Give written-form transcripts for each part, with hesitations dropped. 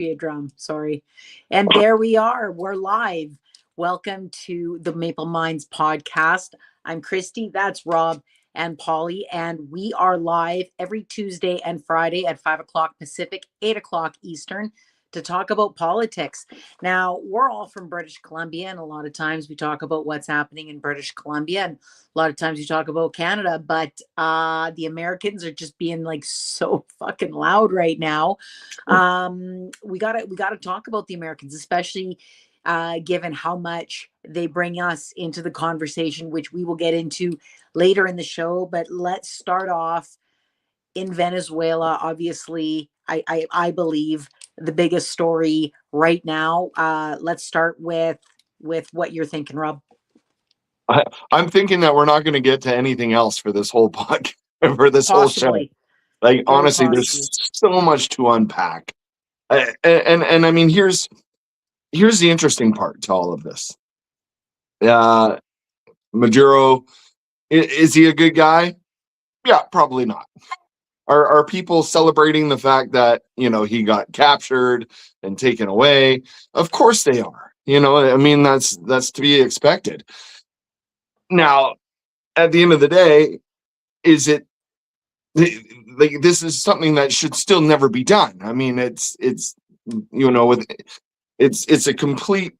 be a drum. Sorry. And there we are. We're live. Welcome to the Maple Minds podcast. I'm Chrystia. That's Rob and Polly. And we are live every Tuesday and Friday at 5 o'clock Pacific, 8 o'clock Eastern to talk about politics. Now, we're all from British Columbia, and a lot of times we talk about what's happening in British Columbia, and a lot of times we talk about Canada, but the Americans are just being like so fucking loud right now. We gotta talk about the Americans, especially given how much they bring us into the conversation, which we will get into later in the show. But let's start off in Venezuela. Obviously, I believe the biggest story right now. Let's start with what you're thinking, Rob. I'm thinking that we're not going to get to anything else for this whole podcast, for this Possibly. whole show. Like, honestly, there's so much to unpack. And I mean, here's the interesting part to all of this. Maduro, is he a good guy? Yeah, probably not. Are people celebrating the fact that, he got captured and taken away? Of course they are. I mean, that's to be expected. Now, at the end of the day, is it like this is something that should still never be done? I mean, it's a complete,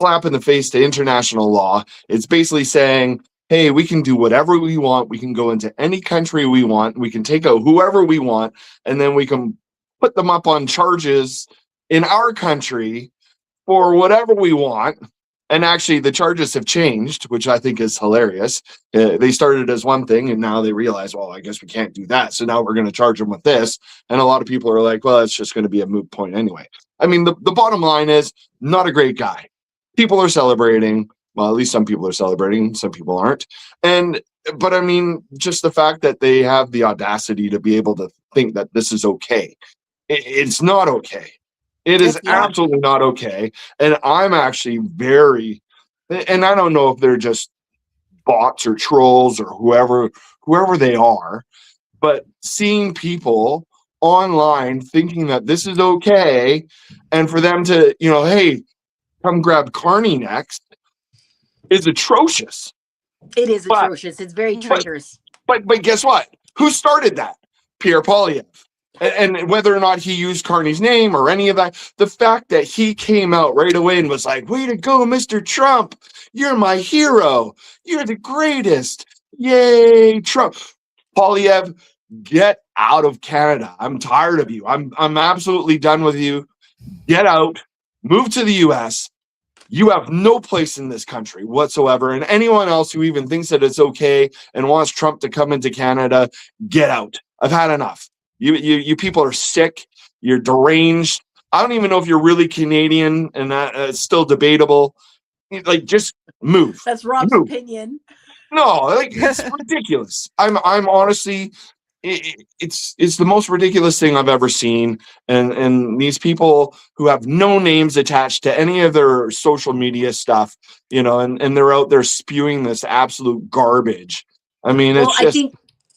slap in the face to international law. It's basically saying, hey, we can do whatever we want. We can go into any country we want. We can take out whoever we want, and then we can put them up on charges in our country for whatever we want. And actually, the charges have changed, which I think is hilarious. They started as one thing, and now they realize, well, I guess we can't do that. So now we're going to charge them with this. And a lot of people are like, well, it's just going to be a moot point anyway. I mean, the bottom line is, not a great guy. People are celebrating. Well, at least some people are celebrating. Some people aren't. But I mean, just the fact that they have the audacity to be able to think that this is okay. It's not okay. It is absolutely not okay. And I'm actually and I don't know if they're just bots or trolls or whoever they are, but seeing people online thinking that this is okay, and for them to, hey, come grab Carney next, is atrocious. It is atrocious. It's very traitorous. But guess what? Who started that? Pierre Poilievre. And whether or not he used Carney's name or any of that, the fact that he came out right away and was like, way to go, Mr. Trump. You're my hero. You're the greatest. Yay, Trump. Poilievre, get out of Canada. I'm tired of you. I'm absolutely done with you. Get out. Move to the U.S. You have no place in this country whatsoever. And anyone else who even thinks that it's okay and wants Trump to come into Canada, get out. I've had enough. You people are sick. You're deranged. I don't even know if you're really Canadian, and it's still debatable. Like, just move. That's Rob's opinion. No, like, it's ridiculous. I'm honestly, it's the most ridiculous thing I've ever seen. And these people who have no names attached to any of their social media stuff, and they're out there spewing this absolute garbage. I mean, it's just.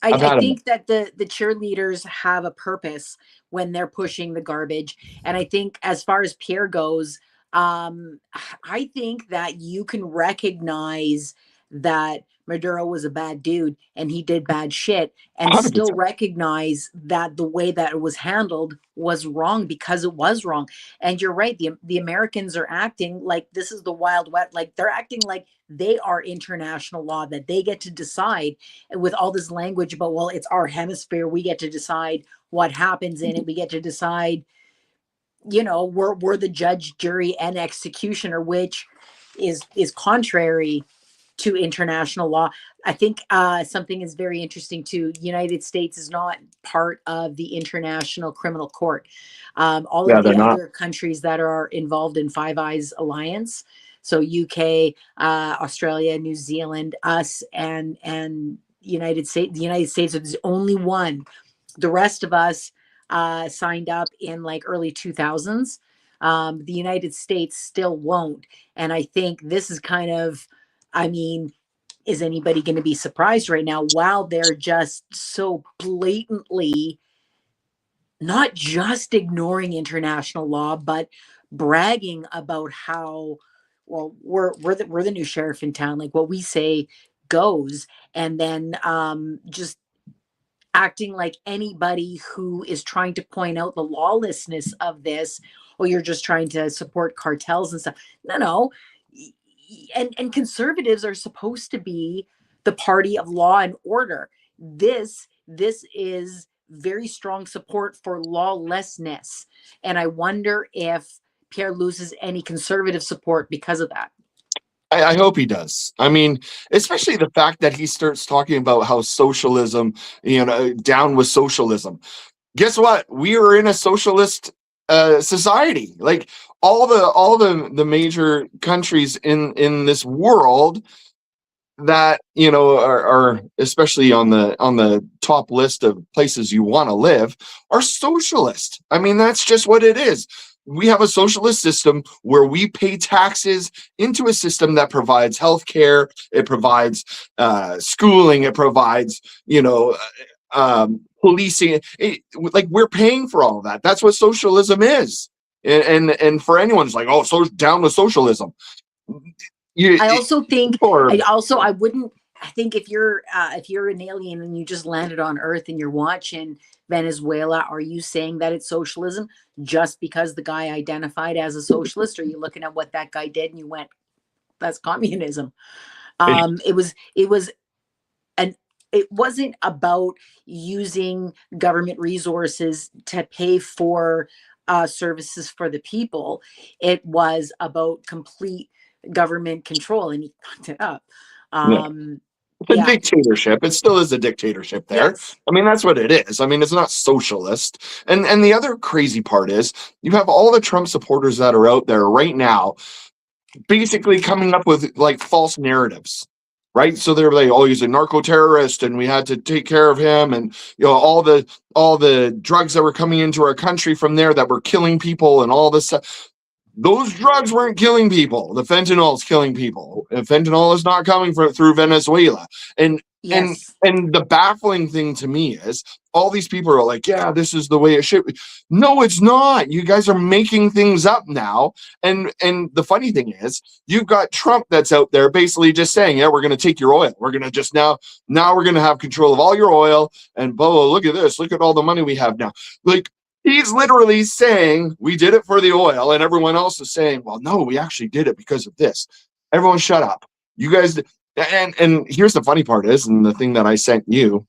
I think that the cheerleaders have a purpose when they're pushing the garbage. And I think as far as Pierre goes, I think that you can recognize that Maduro was a bad dude and he did bad shit, and 100%. Still recognize that the way that it was handled was wrong, because it was wrong. And you're right. The Americans are acting like this is the Wild West. Like, they're acting like they are international law, that they get to decide, with all this language about, well, it's our hemisphere. We get to decide what happens in it. We get to decide, we're the judge, jury, and executioner, which is contrary to international law. I think something is very interesting too. United States is not part of the International Criminal Court. All of the other countries that are involved in Five Eyes Alliance, so UK, Australia, New Zealand, us, and United States. The United States is the only one. The rest of us signed up in like early 2000s. The United States still won't. And I think this is kind of, is anybody going to be surprised right now while they're just so blatantly not just ignoring international law, but bragging about how, well, we're the new sheriff in town. Like what we say goes, and then just acting like anybody who is trying to point out the lawlessness of this, or you're just trying to support cartels and stuff. No, no. And conservatives are supposed to be the party of law and order. This is very strong support for lawlessness. And I wonder if Pierre loses any conservative support because of that. I hope he does. I mean, especially the fact that he starts talking about how socialism, down with socialism. Guess what? We are in a socialist society. Like all the major countries in this world that are especially on the top list of places you want to live are socialist. I mean, that's just what it is. We have a socialist system where we pay taxes into a system that provides health care, it provides schooling, it provides policing. Like we're paying for all of that. That's what socialism is. And for anyone who's like, oh, so down with socialism, I also think or I wouldn't. I think if you're an alien and you just landed on Earth and you're watching Venezuela, are you saying that it's socialism just because the guy identified as a socialist? Or are you looking at what that guy did and you went, "That's communism"? It was an it wasn't about using government resources to pay for services for the people. It was about complete government control, and he fucked it up. yeah. Um, It's a yeah, dictatorship. It still is a dictatorship there. yes, I mean, that's what it is. I mean, it's not socialist. And the other crazy part is you have all the Trump supporters that are out there right now basically coming up with like false narratives. Right. So they're like, oh, he's a narco terrorist and we had to take care of him. And all the drugs that were coming into our country from there that were killing people and all this stuff. Those drugs weren't killing people. The fentanyl is killing people. Fentanyl is not coming through Venezuela. And and yes. and the baffling thing to me is all these people are like, yeah, this is the way it should be. No, it's not. You guys are making things up now. And the funny thing is, you've got Trump that's out there basically just saying, yeah, we're going to take your oil. We're going to just now we're going to have control of all your oil. And look at this. Look at all the money we have now. Like, he's literally saying we did it for the oil, and everyone else is saying, well, no, we actually did it because of this. Everyone shut up. You guys, and here's the funny part is, and the thing that I sent you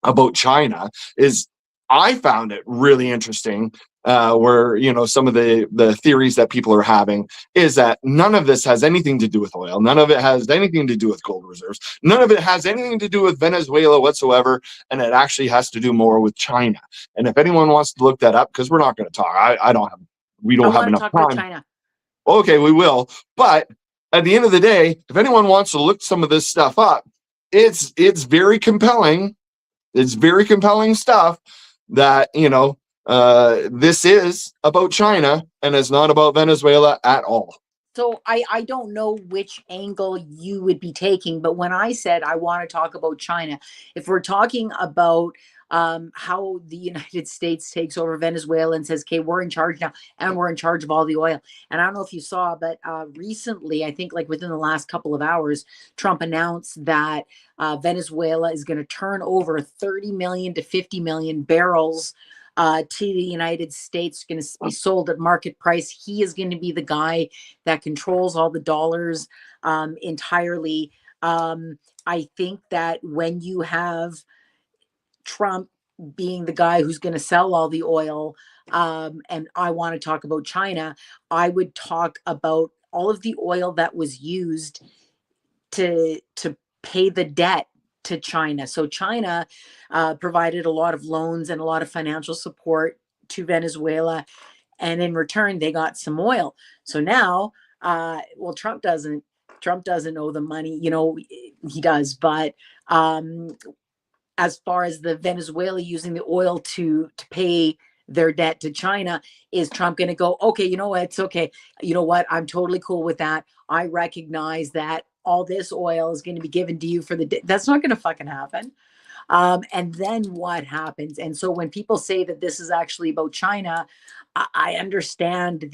about China is I found it really interesting where some of the theories that people are having is that none of this has anything to do with oil, none of it has anything to do with gold reserves, none of it has anything to do with Venezuela whatsoever, and it actually has to do more with China. And if anyone wants to look that up, because we're not going to talk, we I don't have want to enough talk about time. China. Okay, we will, but at the end of the day, if anyone wants to look some of this stuff up, it's very compelling. It's very compelling stuff that, this is about China and it's not about Venezuela at all. So I don't know which angle you would be taking, but when I said I want to talk about China, if we're talking about how the United States takes over Venezuela and says, okay, we're in charge now and we're in charge of all the oil. And I don't know if you saw, but recently, I think like within the last couple of hours, Trump announced that Venezuela is going to turn over 30 million to 50 million barrels to the United States, going to be sold at market price. He is going to be the guy that controls all the dollars entirely. I think that when you have Trump being the guy who's going to sell all the oil, and I want to talk about China, I would talk about all of the oil that was used to pay the debt to China. So China provided a lot of loans and a lot of financial support to Venezuela, and in return they got some oil. So now, well, Trump doesn't owe the money. He does, but as far as the Venezuela using the oil to pay their debt to China, is Trump going to go, okay, you know what? It's okay. You know what? I'm totally cool with that. I recognize that all this oil is going to be given to you for the that's not going to fucking happen. And then what happens? And so when people say that this is actually about China, I understand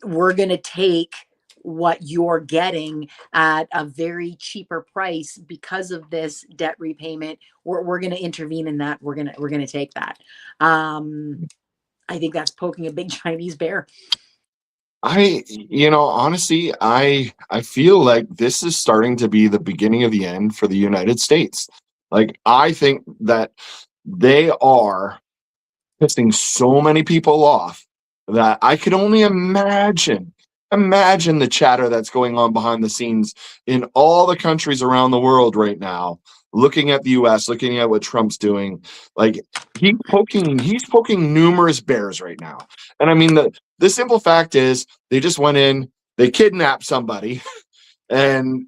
we're going to take what you're getting at a very cheaper price because of this debt repayment. We're going to intervene in that. We're going to take that. I think that's poking a big Chinese bear. Honestly, I feel like this is starting to be the beginning of the end for the United States. Like, I think that they are pissing so many people off that I could only imagine the chatter that's going on behind the scenes in all the countries around the world right now, looking at the US, looking at what Trump's doing. Like, he's poking numerous bears right now. And I mean, the simple fact is they just went in, they kidnapped somebody, and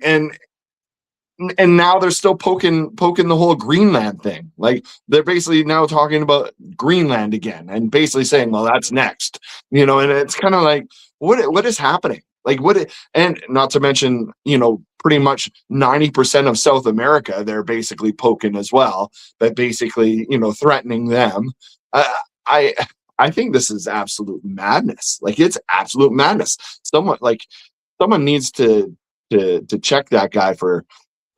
now they're still poking the whole Greenland thing. Like, they're basically now talking about Greenland again and basically saying, well, that's next, and it's kind of like, what is happening? Like, and not to mention, pretty much 90% of South America, they're basically poking as well, but basically, threatening them. I I think this is absolute madness. Like, it's absolute madness. Someone needs to check that guy for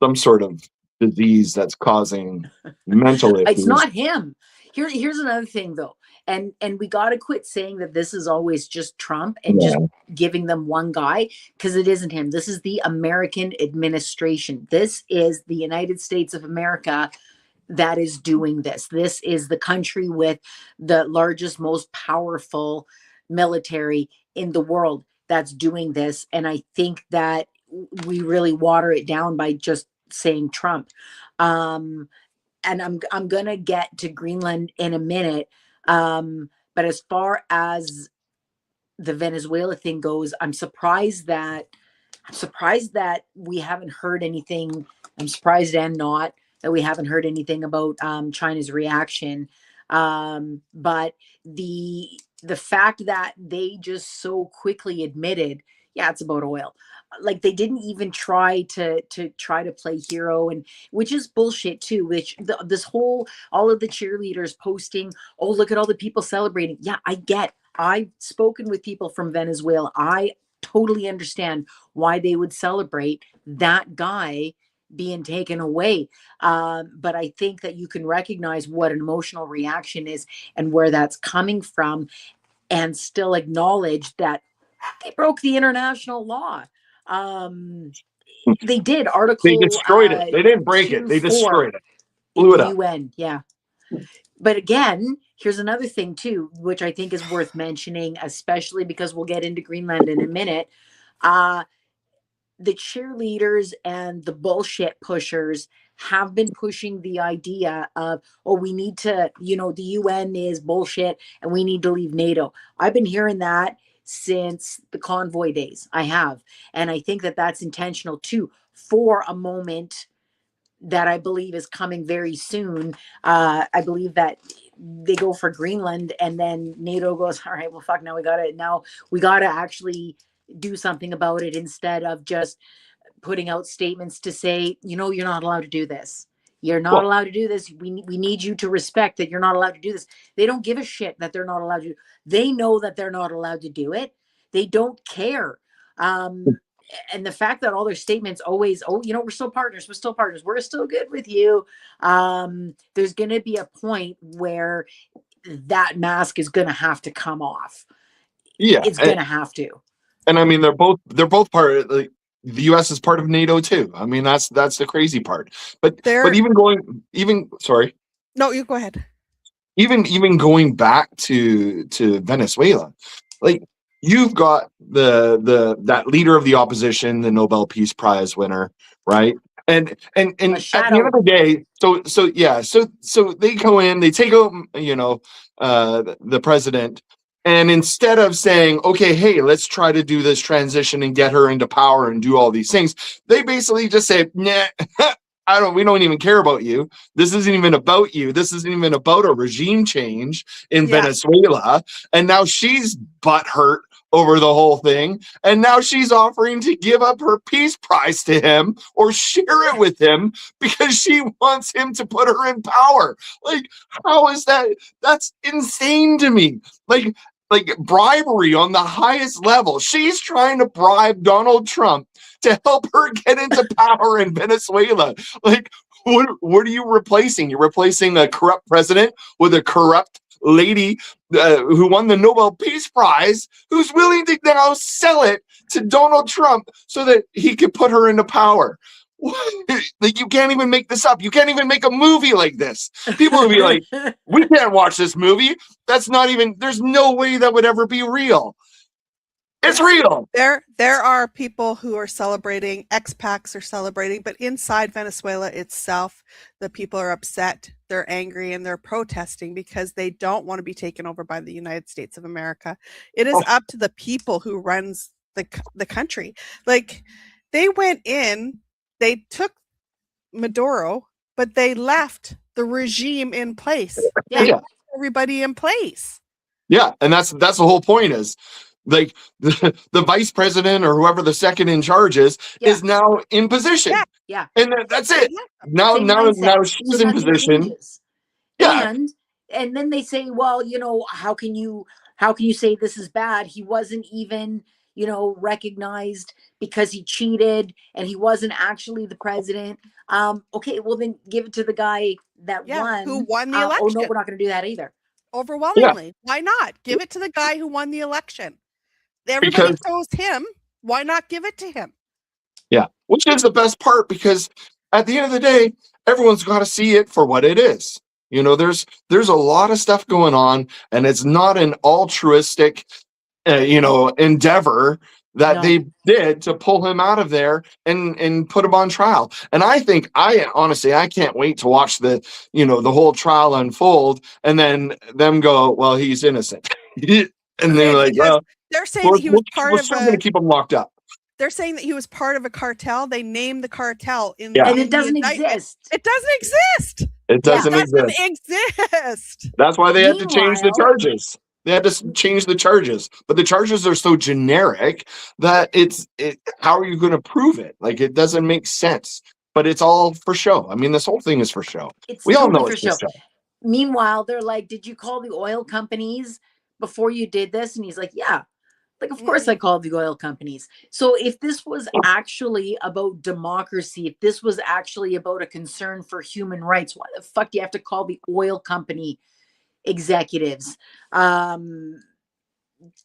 some sort of disease that's causing mental issues. It's not him. Here's another thing though. And we got to quit saying that this is always just Trump and just giving them one guy, because it isn't him. This is the American administration. This is the United States of America that is doing this. This is the country with the largest, most powerful military in the world that's doing this. And I think that we really water it down by just saying Trump. And I'm gonna get to Greenland in a minute. But as far as the Venezuela thing goes, I'm surprised that we haven't heard anything. I'm surprised and not that we haven't heard anything about China's reaction. But the fact that they just so quickly admitted, yeah, it's about oil. Like, they didn't even try to play hero, and which is bullshit too. Which all of the cheerleaders posting, oh, look at all the people celebrating. Yeah, I've spoken with people from Venezuela. I totally understand why they would celebrate that guy being taken away. But I think that you can recognize what an emotional reaction is and where that's coming from, and still acknowledge that they broke the international law. They did. They destroyed it. They didn't break it. They destroyed it. Blew it up. UN, yeah. But again, here's another thing too, which I think is worth mentioning, especially because we'll get into Greenland in a minute. The cheerleaders and the bullshit pushers have been pushing the idea of, oh, we need to, the UN is bullshit and we need to leave NATO. I've been hearing that since the convoy days. I have. And I think that that's intentional too, for a moment that I believe is coming very soon. I believe that they go for Greenland, and then NATO goes, all right, well, fuck, now we gotta actually do something about it, instead of just putting out statements to say, you're not allowed to do this. You're not allowed to do this. We need you to respect that you're not allowed to do this. They don't give a shit that they're not allowed to. They know that they're not allowed to do it. They don't care. And the fact that all their statements always, oh, we're still partners. We're still partners. We're still good with you. There's going to be a point where that mask is going to have to come off. Yeah, it's going to have to. And I mean, they're both part of, like, the US is part of NATO too. I mean, that's the crazy part. But sorry. No, you go ahead. Even going back to Venezuela, like, you've got that leader of the opposition, the Nobel Peace Prize winner, right? And at the end of the day, so they go in, they take out, the president. And instead of saying, okay, hey, let's try to do this transition and get her into power and do all these things, they basically just say, nah, we don't even care about you. This isn't even about you. This isn't even about a regime change in Venezuela. And now she's butthurt over the whole thing. And now she's offering to give up her peace prize to him or share it with him because she wants him to put her in power. Like, how is that? That's insane to me. Like bribery on the highest level. She's trying to bribe Donald Trump to help her get into power in Venezuela. Like, what are you replacing? You're replacing a corrupt president with a corrupt lady who won the Nobel Peace Prize, who's willing to now sell it to Donald Trump so that he can put her into power. Like, you can't even make this up. You can't even make a movie like this. People will be like, we can't watch this movie. That's not even, there's no way that would ever be real. It's real. There are people who are celebrating, expats are celebrating, but inside Venezuela itself, the people are upset, they're angry, and they're protesting because they don't want to be taken over by the United States of America. It is up to the people who runs the country. Like, they went in, they took Maduro, but they left the regime in place. They left everybody in place. Yeah, and that's the whole point is, like, the vice president or whoever the second in charge is now in position. Yeah. And that's it. Now she's in position. Yeah. And then they say, well, how can you say this is bad? He wasn't even, recognized because he cheated and he wasn't actually the president. Okay, well then give it to the guy that won. Who won the election. Oh no, we're not going to do that either. Overwhelmingly. Why not? Give it to the guy who won the election. Everybody chose him. Why not give it to him? Yeah, which is the best part, because at the end of the day, everyone's got to see it for what it is. There's a lot of stuff going on, and it's not an altruistic, endeavor that they did to pull him out of there and put him on trial. And I honestly can't wait to watch the whole trial unfold, and then them go, well, he's innocent. And they're like, well, they're saying that he was we're still going to keep him locked up. They're saying that he was part of a cartel. They named the cartel and it doesn't exist. It doesn't exist. It doesn't exist. That's why they had to change the charges. They had to change the charges, but the charges are so generic that how are you going to prove it? Like, it doesn't make sense. But it's all for show. I mean, this whole thing is for show. We all know it's for show. Meanwhile, they're like, did you call the oil companies before you did this? And he's like, yeah. Like, of course I called the oil companies. So if this was actually about democracy, if this was actually about a concern for human rights, why the fuck do you have to call the oil company executives?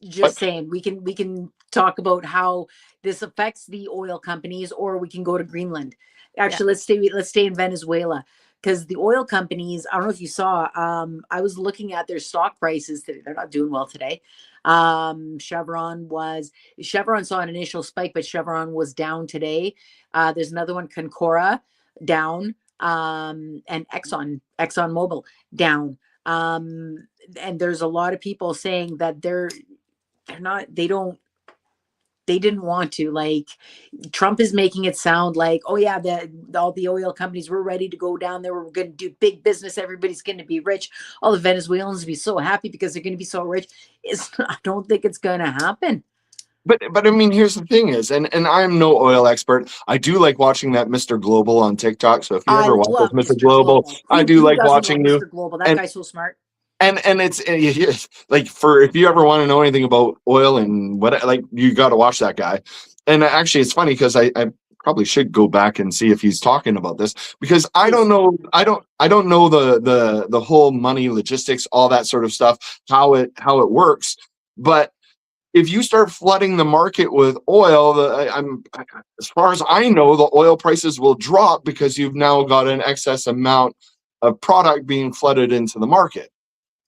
Just saying, we can talk about how this affects the oil companies, or we can go to Greenland. Actually, let's stay in Venezuela, because the oil companies, I don't know if you saw, I was looking at their stock prices today. They're not doing well today. Chevron saw an initial spike, but Chevron was down today. There's another one, Concora, down, and Exxon Mobil down. And there's a lot of people saying that they didn't want to. Like, Trump is making it sound like, oh yeah, all the oil companies were ready to go down there. We're going to do big business. Everybody's going to be rich. All the Venezuelans will be so happy because they're going to be so rich. I don't think it's going to happen. But I mean, here's the thing is, and I'm no oil expert. I do like watching that Mr. Global on TikTok. So if you ever watch this, Mr. Global, I do like watching you. Mr. Global, that guy's so smart. And it's like, if you ever want to know anything about oil and what, like, you got to watch that guy. And actually, it's funny because I probably should go back and see if he's talking about this, because I don't know the whole money logistics, all that sort of stuff, how it works. But if you start flooding the market with oil, as far as I know, the oil prices will drop because you've now got an excess amount of product being flooded into the market.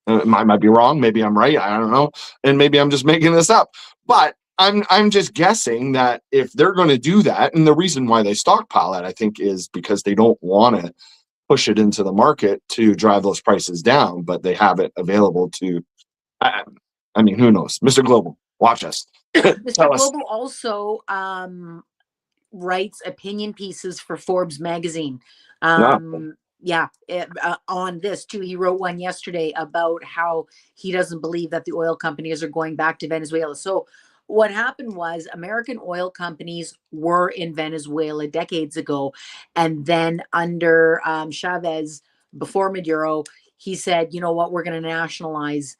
I might be wrong. Maybe I'm right. I don't know. And maybe I'm just making this up. But I'm just guessing that if they're going to do that, and the reason why they stockpile it, I think, is because they don't want to push it into the market to drive those prices down, but they have it available to, I mean, who knows? Mr. Global, watch us. Mr. Global also writes opinion pieces for Forbes magazine. On this too. He wrote one yesterday about how he doesn't believe that the oil companies are going back to Venezuela. So what happened was American oil companies were in Venezuela decades ago. And then under Chavez, before Maduro, he said, you know what, we're going to nationalize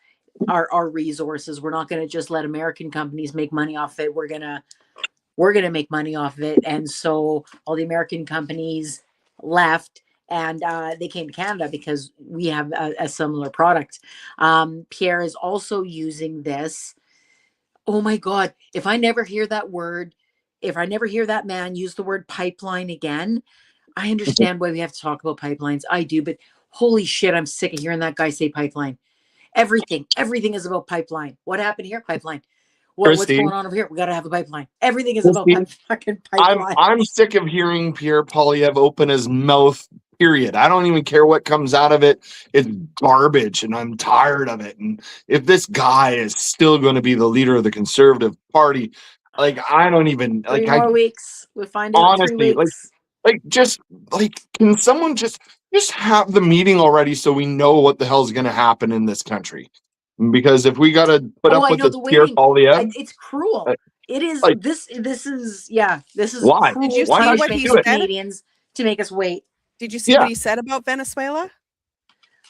our resources. We're not going to just let American companies make money off it. We're going to make money off of it. And so all the American companies left, and they came to Canada because we have a similar product. Pierre is also using this. Oh my God. If I never hear that word, if I never hear that man use the word pipeline again, I understand why we have to talk about pipelines. I do, but holy shit, I'm sick of hearing that guy say pipeline. Everything is about pipeline. What happened here? Pipeline. What's Christy, going on over here? We got to have a pipeline. Everything is about fucking pipeline. I'm sick of hearing Pierre Poilievre open his mouth. Period. I don't even care what comes out of it. It's garbage, and I'm tired of it. And if this guy is still going to be the leader of the Conservative Party, like I don't even Three like. more weeks. We'll find out in 3 Honestly, weeks. just like, can someone just have the meeting already so we know what the hell's going to happen in this country? Because if we got to put up I with know this the Pierre waiting. Poilievre, It's cruel. It is. like, This is this is why? cruel Did you Why see not what just he do it? said? Canadians to make us wait. Did you see Yeah. what he said about Venezuela?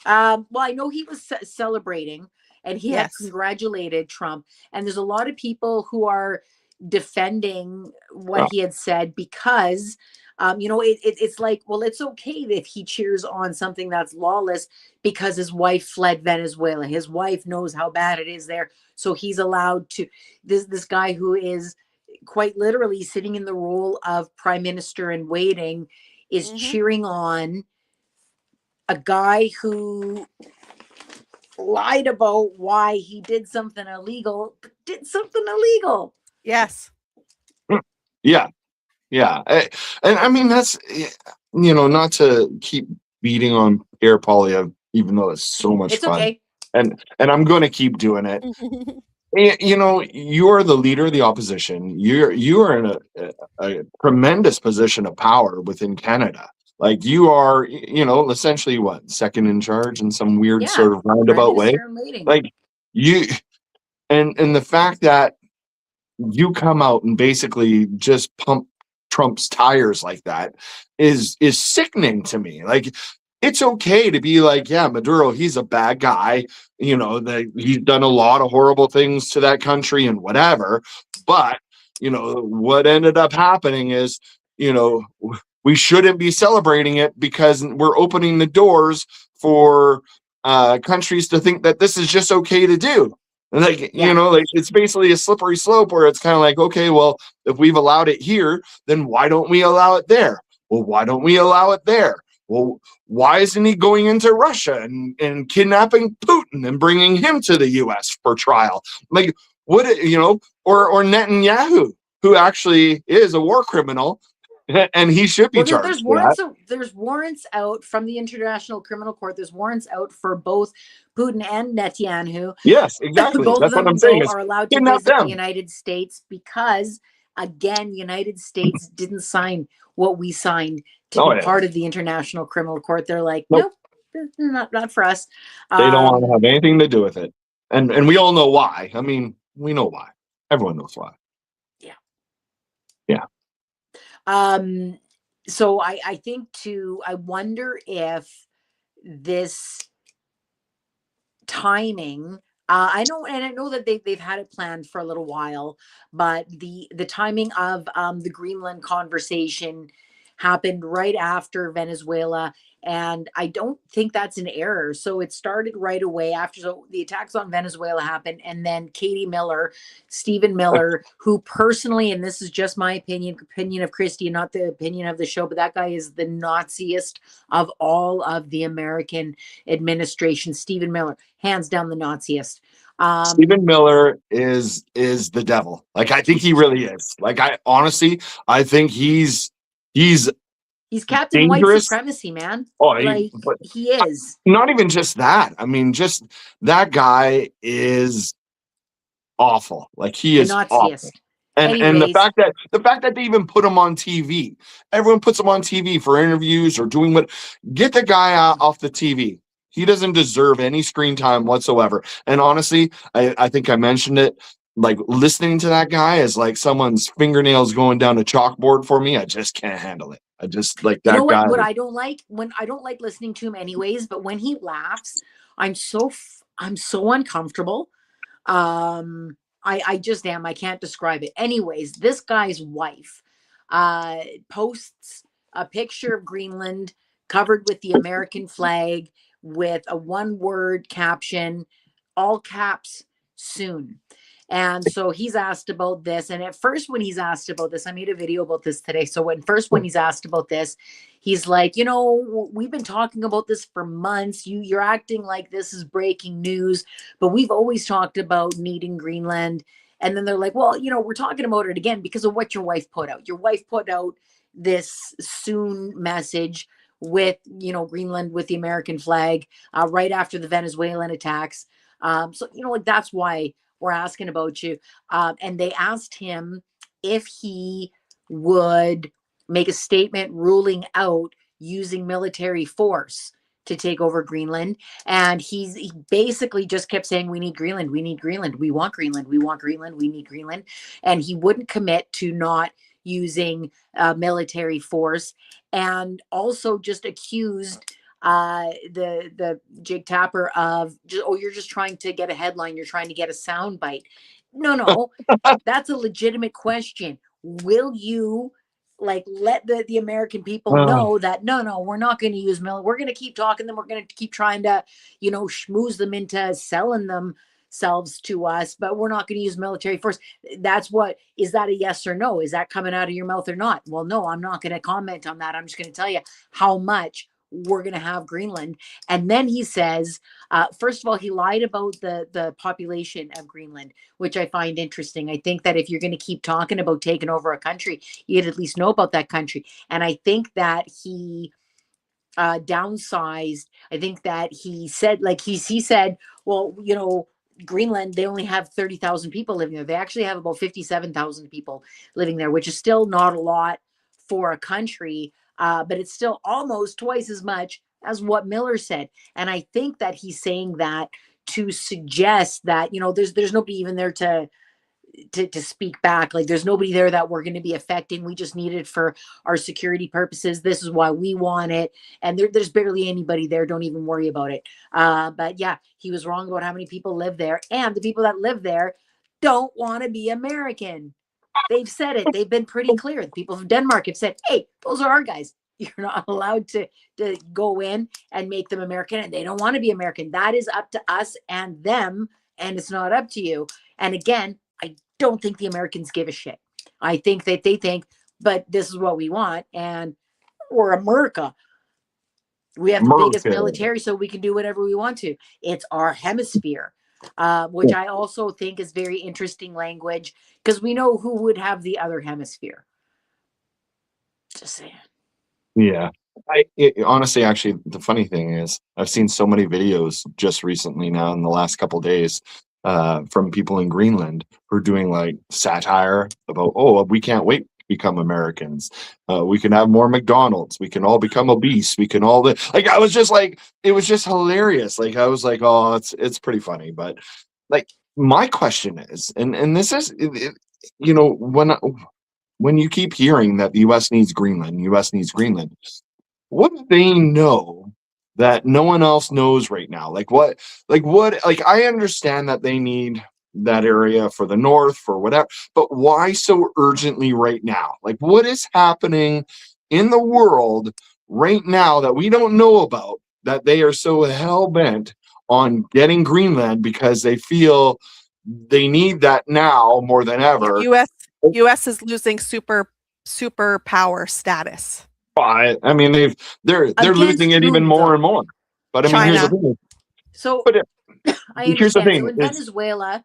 Well, I know he was celebrating, and he had Yes. congratulated Trump. And there's a lot of people who are defending what he had said because, it's like, well, it's okay if he cheers on something that's lawless because his wife fled Venezuela. His wife knows how bad it is there, so he's allowed to. This guy who is quite literally sitting in the role of prime minister in waiting is cheering on a guy who lied about why he did something illegal, but did something illegal. Yes. Yeah. And I mean, that's, not to keep beating on Pierre Poilievre, even though it's so much It's fun. okay. And I'm going to keep doing it. You're the leader of the opposition. You are in a tremendous position of power within Canada. Like you are, essentially what, second in charge in some weird sort of roundabout way. Like you, and the fact that you come out and basically just pump Trump's tires like that is sickening to me. Like, it's okay to be like, yeah, Maduro, he's a bad guy. That he's done a lot of horrible things to that country and whatever. But, what ended up happening is, we shouldn't be celebrating it because we're opening the doors for countries to think that this is just okay to do. Like, it's basically a slippery slope where it's kind of like, okay, well, if we've allowed it here, then why don't we allow it there? Well, why don't we allow it there? Well, why isn't he going into Russia and kidnapping Putin and bringing him to the U.S. for trial? Like, what, or Netanyahu, who actually is a war criminal, and he should be charged. There's warrants out from the International Criminal Court. There's warrants out for both Putin and Netanyahu. Yes, exactly. Both That's of what I'm them saying. are allowed to visit the United States because, again, the United States didn't sign what we signed to be part of the International Criminal Court. They're like, nope, not for us. They don't want to have anything to do with it, and we all know why. I mean, we know why. Everyone knows why. Yeah. So I think I wonder if this timing, I know that they've had it planned for a little while, but the timing of the Greenland conversation happened right after Venezuela, and I don't think that's an error. So it started right away after the attacks on Venezuela happened, and then Stephen Miller, who personally, and this is just my opinion of Chrystia, not the opinion of the show, but that guy is the Naziest of all of the American administration. Stephen Miller, hands down the Naziest. Stephen Miller is the devil. Like, I think he really is. Like, I think he's Captain dangerous. White supremacy, man. Oh, he is. Not even just that. I mean, just that guy is awful. Like, he is awful. And the fact that they even put him on TV, everyone puts him on TV for interviews or doing get the guy off the TV. He doesn't deserve any screen time whatsoever. And honestly, I think I mentioned it. like listening to that guy is like someone's fingernails going down a chalkboard for me. I just can't handle it. I just like You know that guy. what I don't like? When I don't like listening to him anyways, but when he laughs, I'm so uncomfortable. I just am. I can't describe it. Anyways, this guy's wife uh posts a picture of Greenland covered with the American flag with a one-word caption, all caps, soon. And so he's asked about this. And at first, when he's asked about this, I made a video about this today. So when he's asked about this, he's like, you know, we've been talking about this for months. You're acting like this is breaking news, but we've always talked about needing Greenland. And then they're like, well, you know, we're talking about it again because of what your wife put out. Your wife put out this soon message with, you know, Greenland with the American flag right after the Venezuelan attacks. So, you know, like that's why we're asking about you. And they asked him if he would make a statement ruling out using military force to take over Greenland. And he basically just kept saying, we need Greenland. We need Greenland. We want Greenland. We want Greenland. We need Greenland. And he wouldn't commit to not using military force, and also just accused the Jake Tapper of, oh, you're just trying to get a headline, you're trying to get a sound bite. No, that's a legitimate question. Will you like let the American people know that no, we're not going to use we're going to keep talking them, we're going to keep trying to, you know, schmooze them into selling themselves to us, but we're not going to use military force. That's what, is that a yes or no? Is that coming out of your mouth or not? Well, no, I'm not going to comment on that. I'm just going to tell you how much we're going to have Greenland. And then he says, first of all, he lied about the population of Greenland, which I find interesting. I think that if you're going to keep talking about taking over a country, you'd at least know about that country. And I think that he downsized. I think that he said, like he said, well, you know, Greenland, they only have 30,000 people living there. They actually have about 57,000 people living there, which is still not a lot for a country, but it's still almost twice as much as what Miller said. And I think that he's saying that to suggest that, you know, there's nobody even there to speak back. Like there's nobody there that we're going to be affecting. We just need it for our security purposes. This is why we want it. And there's barely anybody there. Don't even worry about it. But yeah, he was wrong about how many people live there. And the people that live there don't want to be American. They've said it. They've been pretty clear. The people from Denmark have said, hey, those are our guys. You're not allowed to go in and make them American, and they don't want to be American. That is up to us and them, and it's not up to you. And again, I don't think the Americans give a shit. I think that they think, but this is what we want, and we're America. We have the biggest military, so we can do whatever we want to. It's our hemisphere, which I also think is very interesting language, because we know who would have the other hemisphere. Just saying. Yeah. Honestly, actually, the funny thing is I've seen so many videos just recently now in the last couple of days from people in Greenland who are doing like satire about, oh, we can't wait to become Americans. We can have more McDonald's. We can all become obese. We can all like, I was just like, it was just hilarious. Like, I was like, oh, it's pretty funny. But like, my question is, and this is, you know, when you keep hearing that the U.S. needs Greenland, what do they know that no one else knows right now? Like I understand that they need that area for the North, for whatever, but why so urgently right now? Like, what is happening in the world right now that we don't know about, that they are so hell-bent on getting Greenland because they feel they need that now more than ever? U.S. is losing superpower status. I mean, they're losing it even more and more. But I mean, here's the thing. So I understand. So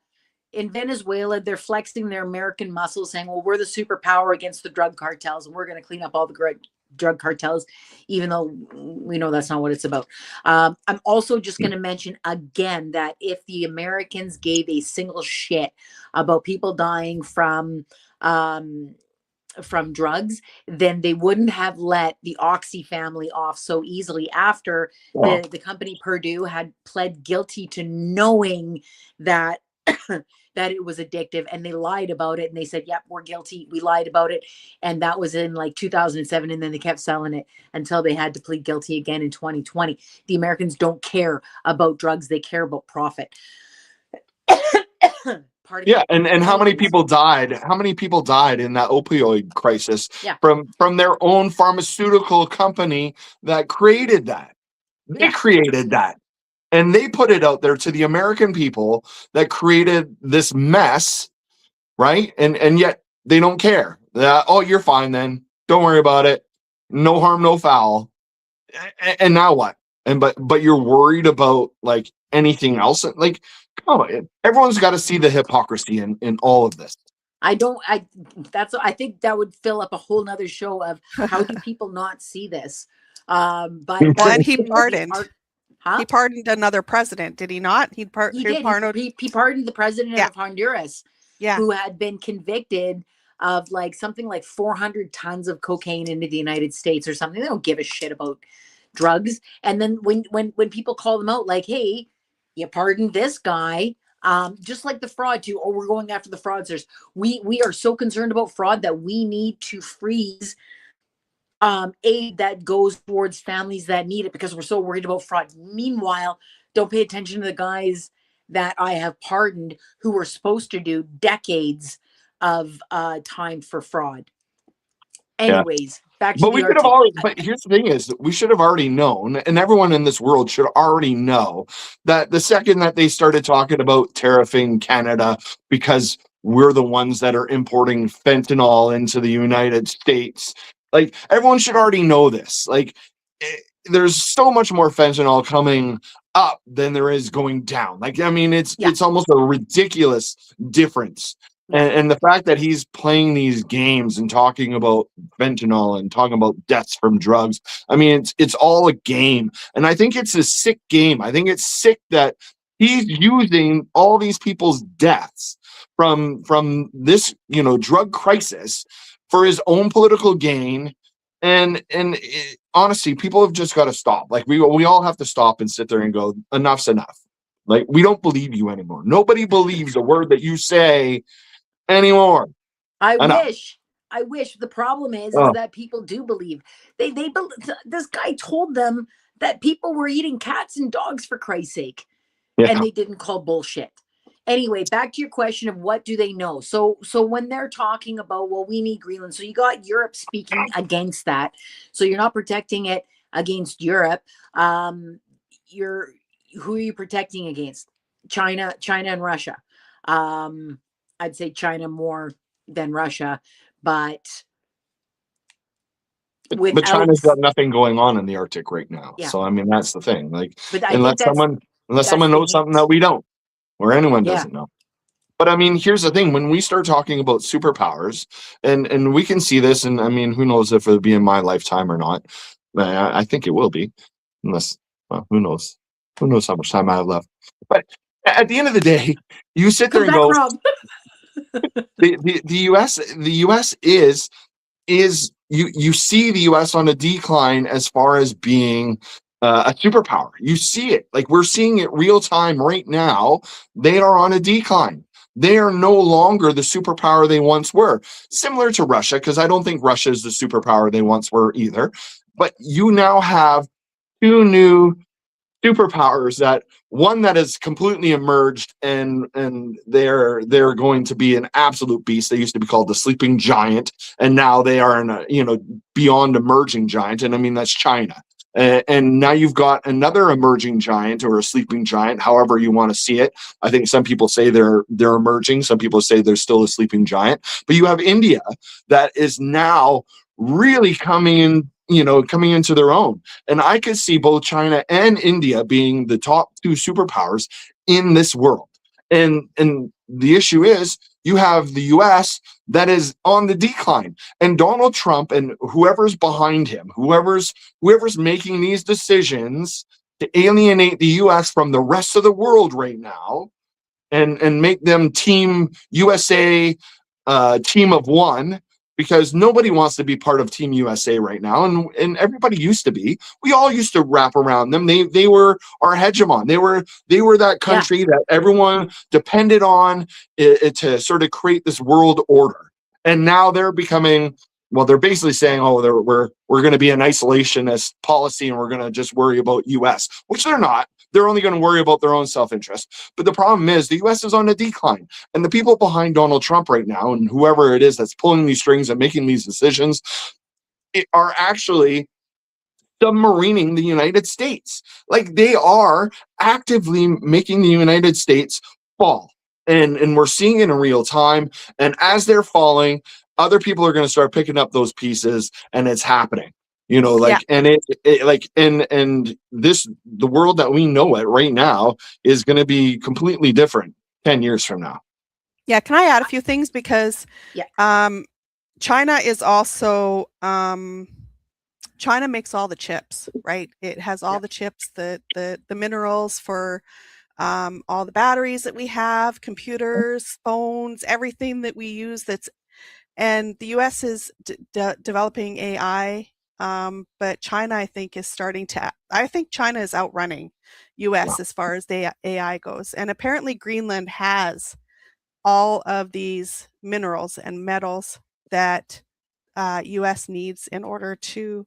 in Venezuela, they're flexing their American muscle, saying, well, we're the superpower against the drug cartels, and we're going to clean up all the drug cartels, even though we know that's not what it's about. I'm also just going to mention again that if the Americans gave a single shit about people dying from drugs, then they wouldn't have let the Oxy family off so easily after the company Purdue had pled guilty to knowing that that it was addictive, and they lied about it, and they said, yep, we're guilty, we lied about it. And that was in like 2007, and then they kept selling it until they had to plead guilty again in 2020. The Americans don't care about drugs, they care about profit. Yeah, and how many people died? How many people died in that opioid crisis from their own pharmaceutical company that created that? They created that. And they put it out there to the American people that created this mess, right? And yet they don't care. Oh, you're fine then. Don't worry about it. No harm, no foul. And now what? And but you're worried about like anything else? Like, come on, everyone's got to see the hypocrisy in all of this. I think that would fill up a whole nother show of how do people not see this? But and he pardoned. He pardoned another president, did he not? He pardoned the president of Honduras, who had been convicted of like something like 400 tons of cocaine into the United States or something. They don't give a shit about drugs. And then when people call them out, like, hey, you pardoned this guy, just like the fraud too. Oh, we're going after the fraudsters. We are so concerned about fraud that we need to freeze aid that goes towards families that need it because we're so worried about fraud. Meanwhile, don't pay attention to the guys that I have pardoned who were supposed to do decades of time for fraud. Anyways, back to we should have already. But here's the thing: is we should have already known, and everyone in this world should already know that the second that they started talking about tariffing Canada because we're the ones that are importing fentanyl into the United States. Like, everyone should already know this. Like, there's so much more fentanyl coming up than there is going down. Like, I mean, it's almost a ridiculous difference. And the fact that he's playing these games and talking about fentanyl and talking about deaths from drugs, I mean, it's all a game. And I think it's a sick game. I think it's sick that he's using all these people's deaths from this, drug crisis for his own political gain. And honestly, people have just got to stop. Like, we all have to stop and sit there and go, enough's enough. Like, we don't believe you anymore. Nobody believes a word that you say anymore. I wish. The problem is that people do believe. They this guy told them that people were eating cats and dogs, for Christ's sake. And they didn't call bullshit. Anyway, back to your question of what do they know? So when they're talking about, well, we need Greenland. So you got Europe speaking against that. So you're not protecting it against Europe. Who are you protecting against? China and Russia. I'd say China more than Russia, but China's got nothing going on in the Arctic right now. Yeah. So I mean, that's the thing. Like, unless someone knows something that we don't, or anyone doesn't know. But I mean, here's the thing: when we start talking about superpowers, and we can see this, and I mean, who knows if it'll be in my lifetime or not? I think it will be, unless, well, who knows? Who knows how much time I have left? But at the end of the day, you sit there and go, the U.S. is you see the U.S. on a decline as far as being a superpower. You see it, like, we're seeing it real time right now. They are on a decline. They are no longer the superpower they once were. Similar to Russia, because I don't think Russia is the superpower they once were either. But you now have two new superpowers, that one that has completely emerged, and they're going to be an absolute beast. They used to be called the sleeping giant, and now they are beyond emerging giant, and I mean, that's China. And now you've got another emerging giant, or a sleeping giant, however you want to see it. I think some people say they're emerging, some people say they're still a sleeping giant. But you have India that is now really coming into their own. And I could see both China and India being the top two superpowers in this world. And the issue is, you have the US that is on the decline, and Donald Trump and whoever's behind him, whoever's making these decisions to alienate the US from the rest of the world right now, and make them team USA, team of one, because nobody wants to be part of Team USA right now, and everybody used to be. We all used to wrap around them. They were our hegemon. They were that country that everyone depended on to sort of create this world order. And now they're becoming, well, they're basically saying, oh, we're going to be an isolationist policy and we're going to just worry about US, which they're not. They're only going to worry about their own self-interest. But the problem is the US is on a decline. And the people behind Donald Trump right now, and whoever it is that's pulling these strings and making these decisions, are actually submarining the United States. Like, they are actively making the United States fall. And we're seeing it in real time. And as they're falling, other people are going to start picking up those pieces, and it's happening. And the world that we know it right now is going to be completely different 10 years from now. Yeah. Can I add a few things? Because China is also, China makes all the chips, right? It has all the chips, the minerals for all the batteries that we have, computers, phones, everything that we use. And the US is developing AI. But China, I think China is outrunning US as far as the AI goes. And apparently Greenland has all of these minerals and metals that US needs in order to,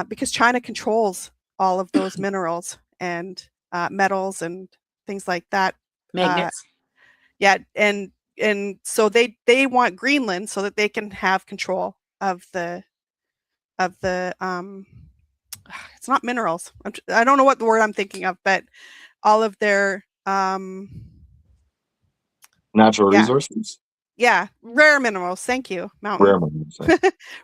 because China controls all of those minerals and metals and things like that. Magnets. And so they want Greenland so that they can have control of the it's not minerals. I don't know what the word I'm thinking of, but all of their natural resources. Yeah, rare minerals. Thank you, Mountain. Rare minerals.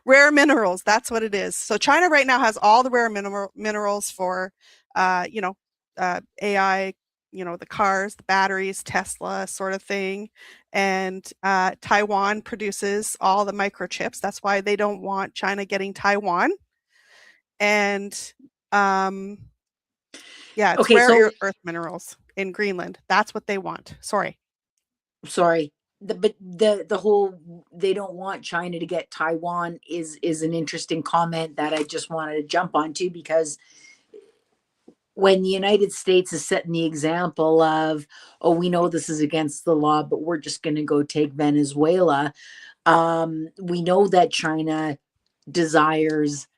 Rare minerals. That's what it is. So China right now has all the rare minerals for, AI, the cars, the batteries, Tesla sort of thing. And Taiwan produces all the microchips. That's why they don't want China getting Taiwan. And it's rare earth minerals in Greenland. That's what they want. Sorry. But the whole they don't want China to get Taiwan is an interesting comment that I just wanted to jump onto, because when the United States is setting the example of, oh, we know this is against the law, but we're just going to go take Venezuela. We know that China desires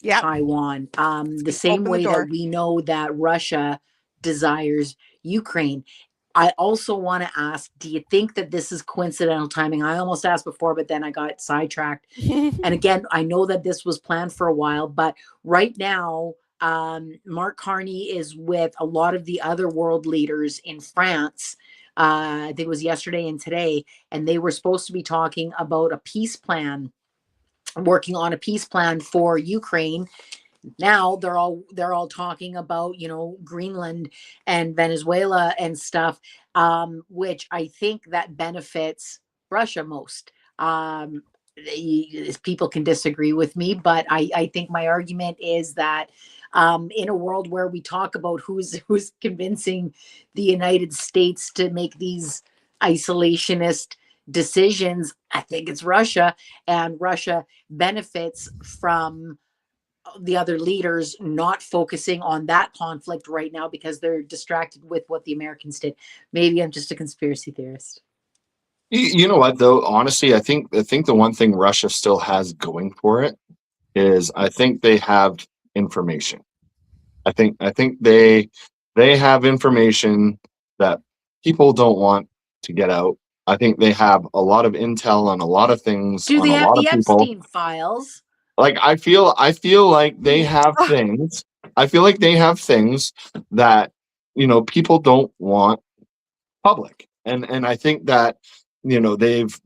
Taiwan, the same way that we know that Russia desires Ukraine. I also want to ask, do you think that this is coincidental timing? I almost asked before, but then I got sidetracked. And again, I know that this was planned for a while, but right now, Mark Carney is with a lot of the other world leaders in France. I think it was yesterday and today, and they were supposed to be talking about a peace plan, working on a peace plan for Ukraine. Now they're all talking about, Greenland and Venezuela and stuff, which I think that benefits Russia most. People can disagree with me, but I think my argument is that in a world where we talk about who's convincing the United States to make these isolationist decisions, I think it's Russia, and Russia benefits from the other leaders not focusing on that conflict right now because they're distracted with what the Americans did. Maybe I'm just a conspiracy theorist. You know what, though? Honestly, I think the one thing Russia still has going for it is I think they have information. I think they have information that people don't want to get out. I think they have a lot of intel on a lot of things. Do they on a have lot the of people. Epstein files? Like, I feel like they have things. I feel like they have things that people don't want public, and I think that they've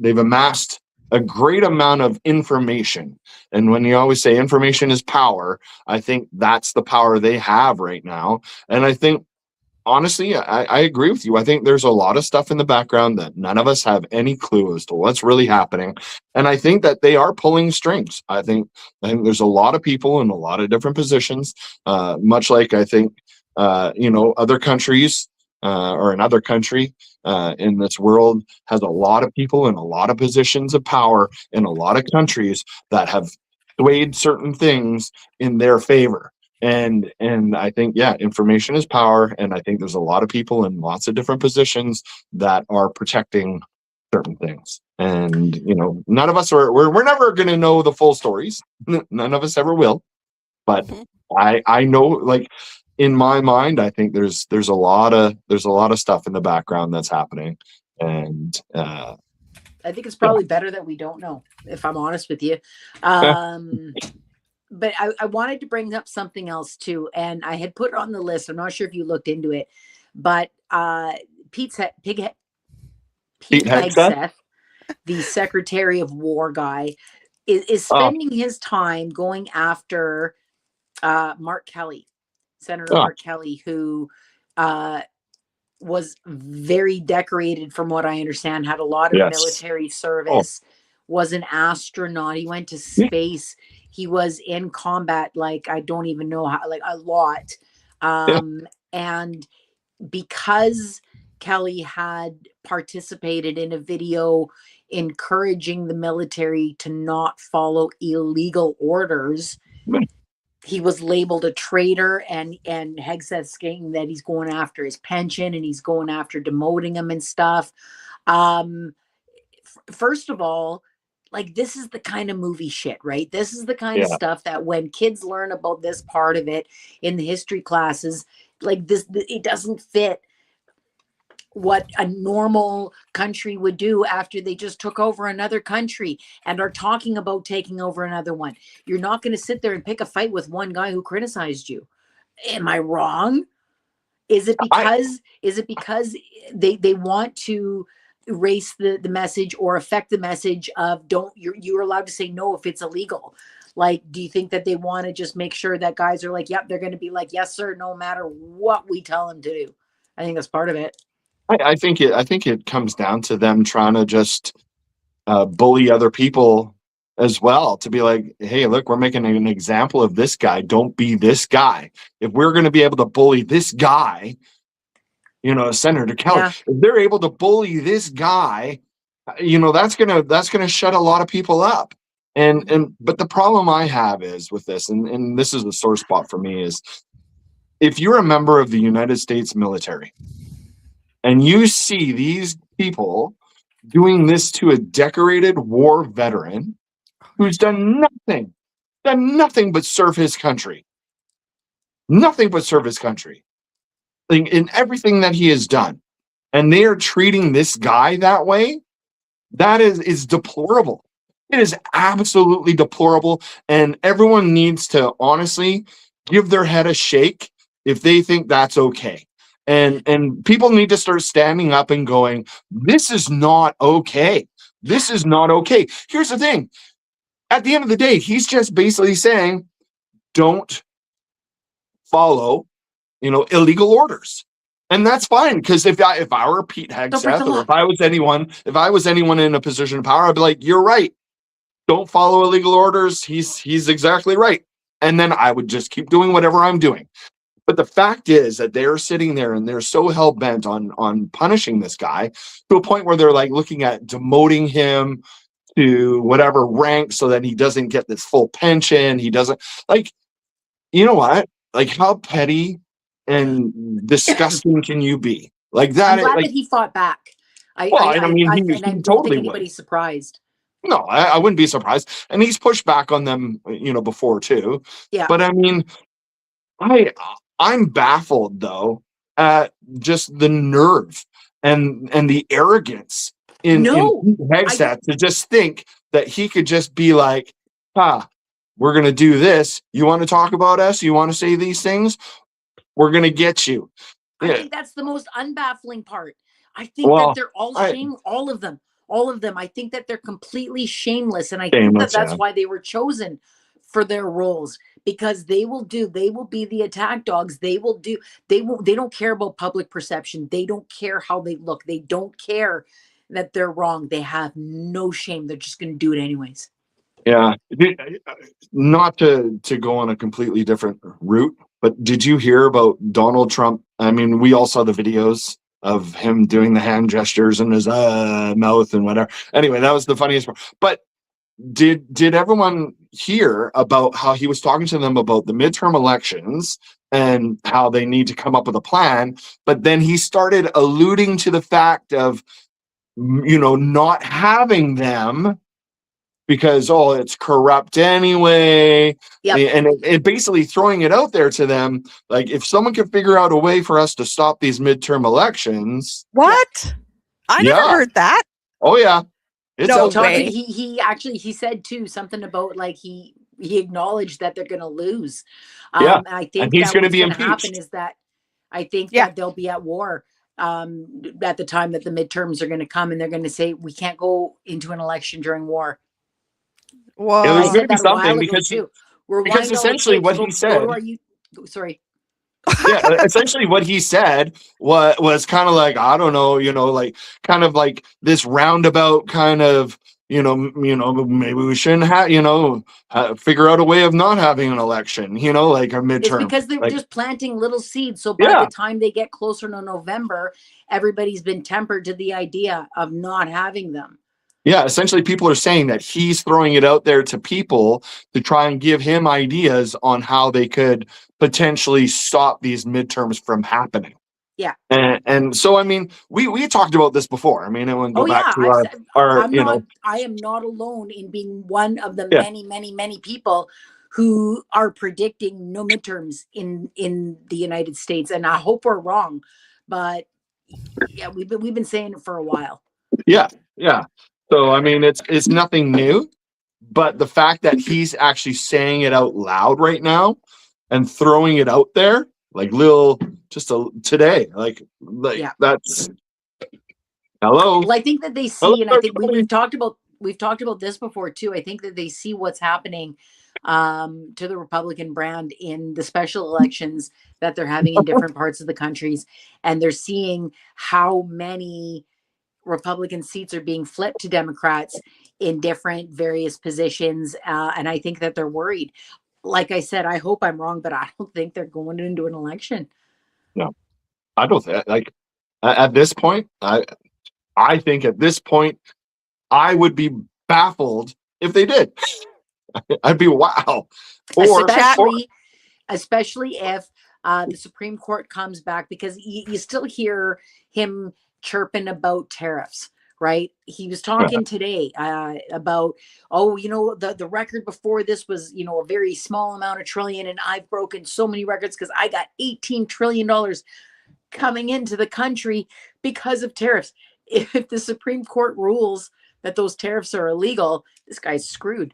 amassed a great amount of information. And when you always say information is power, I think that's the power they have right now. And I think, honestly, I agree with you. I think there's a lot of stuff in the background that none of us have any clue as to what's really happening. And I think that they are pulling strings. I think there's a lot of people in a lot of different positions, much like I think, other countries or another country in this world has a lot of people in a lot of positions of power in a lot of countries that have swayed certain things in their favor. And I think, yeah, information is power. And I think there's a lot of people in lots of different positions that are protecting certain things. And, you know, none of us we're never going to know the full stories. None of us ever will. But I know, like, in my mind, I think there's a lot of stuff in the background that's happening. And I think it's probably better that we don't know, if I'm honest with you. But I wanted to bring up something else too, and I had put it on the list. I'm not sure if you looked into it, but Pete Hegseth, the Secretary of War guy, is spending his time going after Mark Kelly, Senator Mark Kelly, who was very decorated, from what I understand, had a lot of military service, was an astronaut. He went to space. He was in combat, like, I don't even know how, like, a lot. And because Kelly had participated in a video encouraging the military to not follow illegal orders, he was labeled a traitor, and Hegseth saying that he's going after his pension and he's going after demoting him and stuff. First of all, like, this is the kind of movie shit, right? This is the kind of stuff that when kids learn about this part of it in the history classes, like this, it doesn't fit what a normal country would do after they just took over another country and are talking about taking over another one. You're not going to sit there and pick a fight with one guy who criticized you. Am I wrong? Is it because they want to erase the message or affect the message of you're allowed to say no if it's illegal? Like, do you think that they want to just make sure that guys are like, yep, they're going to be like, yes, sir, no matter what we tell them to do? I think that's part of it. I think it comes down to them trying to just bully other people as well, to be like, hey, look, we're making an example of this guy. Don't be this guy. If we're going to be able to bully this guy, you know, Senator Kelly, if they're able to bully this guy, you know, that's gonna shut a lot of people up. But the problem I have is with this, and this is the sore spot for me, is if you're a member of the United States military and you see these people doing this to a decorated war veteran who's done nothing but serve his country, in everything that he has done, and they are treating this guy that way, that is deplorable. It is absolutely deplorable, and everyone needs to honestly give their head a shake if they think that's okay. And people need to start standing up and going, this is not okay. This is not okay. Here's the thing. At the end of the day, he's just basically saying, don't follow, you know, illegal orders. And that's fine, because if I were Pete Hegseth, or if I was anyone in a position of power, I'd be like, you're right. Don't follow illegal orders. He's exactly right. And then I would just keep doing whatever I'm doing. But the fact is that they're sitting there and they're so hell-bent on punishing this guy to a point where they're like looking at demoting him to whatever rank so that he doesn't get this full pension. He doesn't, like, you know what? Like, how petty and disgusting can you be? Like that. I'm glad that he fought back. I don't think anybody's surprised. No, I wouldn't be surprised. And he's pushed back on them, you know, before too. Yeah. But I mean, I'm baffled though at just the nerve and the arrogance in Hegseth to just think that he could just be like, we're gonna do this. You want to talk about us? You want to say these things? We're gonna get you. I think that's the most unbaffling part. I think that they're all all of them. All of them. I think that they're completely shameless. And I think that that's why they were chosen for their roles, because they will be the attack dogs. They don't care about public perception. They don't care how they look. They don't care that they're wrong. They have no shame. They're just going to do it anyways. Yeah. Not to go on a completely different route, but did you hear about Donald Trump? I mean, we all saw the videos of him doing the hand gestures in his mouth and whatever. Anyway, that was the funniest part. But did everyone hear about how he was talking to them about the midterm elections and how they need to come up with a plan? But then he started alluding to the fact of, not having them because, it's corrupt anyway. Yep. And it basically throwing it out there to them, like, if someone can figure out a way for us to stop these midterm elections. What? I Yeah. never heard that. Oh yeah. It's No out there. way. He actually said too something about like he acknowledged that they're going to lose. Yeah. I think And he's that going to what's be going to happen impeached. is that I think Yeah. that they'll be at war at the time that the midterms are going to come, and they're going to say we can't go into an election during war. Whoa. It was I said gonna be that a while something ago because too. because essentially what he said. Sorry. Yeah, essentially what he said was kind of like, I don't know, like kind of like this roundabout kind of, maybe we shouldn't have, figure out a way of not having an election, like a midterm. It's because they're like, just planting little seeds. So by Yeah. the time they get closer to November, everybody's been tempered to the idea of not having them. Yeah, essentially people are saying that he's throwing it out there to people to try and give him ideas on how they could potentially stop these midterms from happening. Yeah. And so, I mean, we talked about this before. I mean, I want to go back to I am not alone in being one of the Yeah. many, many, many people who are predicting no midterms in the United States. And I hope we're wrong, but yeah, we've been saying it for a while. Yeah. So, I mean, it's nothing new, but the fact that he's actually saying it out loud right now and throwing it out there, like today, like Yeah. that's hello. Well, I think that they see, and I think we've talked about this before too. I think that they see what's happening to the Republican brand in the special elections that they're having in different parts of the countries, and they're seeing how many Republican seats are being flipped to Democrats in different various positions, and I think that they're worried. Like I said, I hope I'm wrong, but I don't think they're going into an election. No, I don't think like at this point. I think at this point, I would be baffled if they did. I'd be wow. Especially if the Supreme Court comes back, because you still hear him chirping about tariffs, right? He was talking today about, the record before this was, a very small amount of trillion, and I've broken so many records because I got $18 trillion coming into the country because of tariffs. If the Supreme Court rules that those tariffs are illegal, this guy's screwed.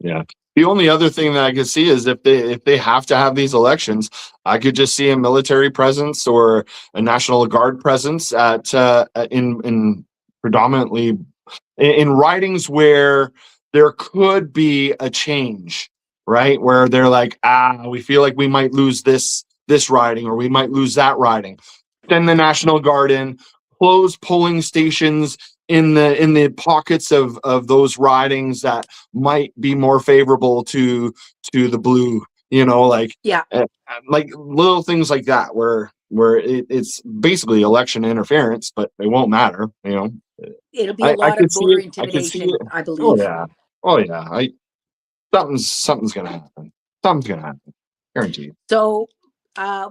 Yeah. The only other thing that I could see is if they have to have these elections, I could just see a military presence or a National Guard presence at in predominantly in ridings where there could be a change, right? Where they're like, we feel like we might lose this riding or we might lose that riding. Send the National Guard in, close polling stations in the pockets of those ridings that might be more favorable to the blue, like little things like that where it's basically election interference, but it won't matter, It'll be a lot of voter intimidation, I believe. Oh yeah. Something's gonna happen. Something's gonna happen. Guaranteed. So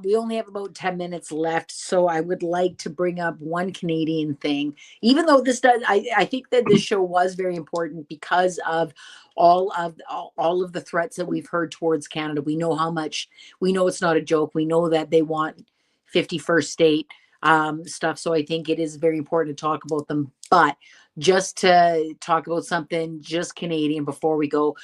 we only have about 10 minutes left, so I would like to bring up one Canadian thing. Even though I think that this show was very important because of all of the threats that we've heard towards Canada. We know it's not a joke. We know that they want 51st state stuff. So I think it is very important to talk about them. But just to talk about something just Canadian before we go,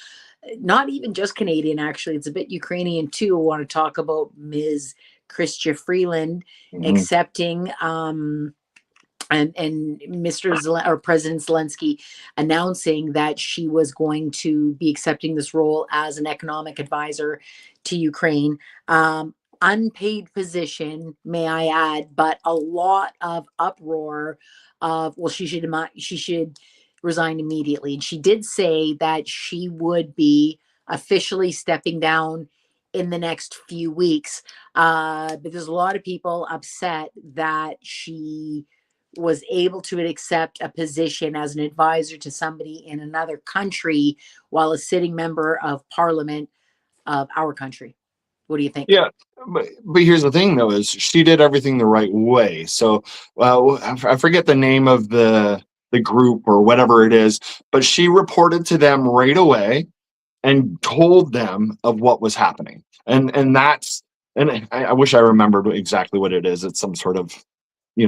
not even just Canadian, actually, it's a bit Ukrainian too. I want to talk about Ms. Chrystia Freeland accepting and President Zelensky announcing that she was going to be accepting this role as an economic advisor to Ukraine. Unpaid position, may I add, but a lot of uproar of, well, she should resign immediately. And she did say that she would be officially stepping down in the next few weeks. Because a lot of people upset that she was able to accept a position as an advisor to somebody in another country while a sitting member of parliament of our country. What do you think? Yeah, but here's the thing though, is she did everything the right way. So I forget the name of the group or whatever it is, but she reported to them right away and told them of what was happening. And that's, and I wish I remembered exactly what it is. It's some sort of,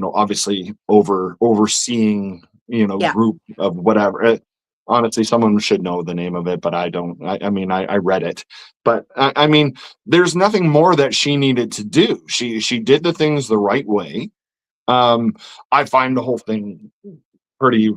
obviously overseeing, Yeah. group of whatever. Honestly, someone should know the name of it, but I don't. I mean, I read it, but I mean, there's nothing more that she needed to do. She did the things the right way. I find the whole thing pretty,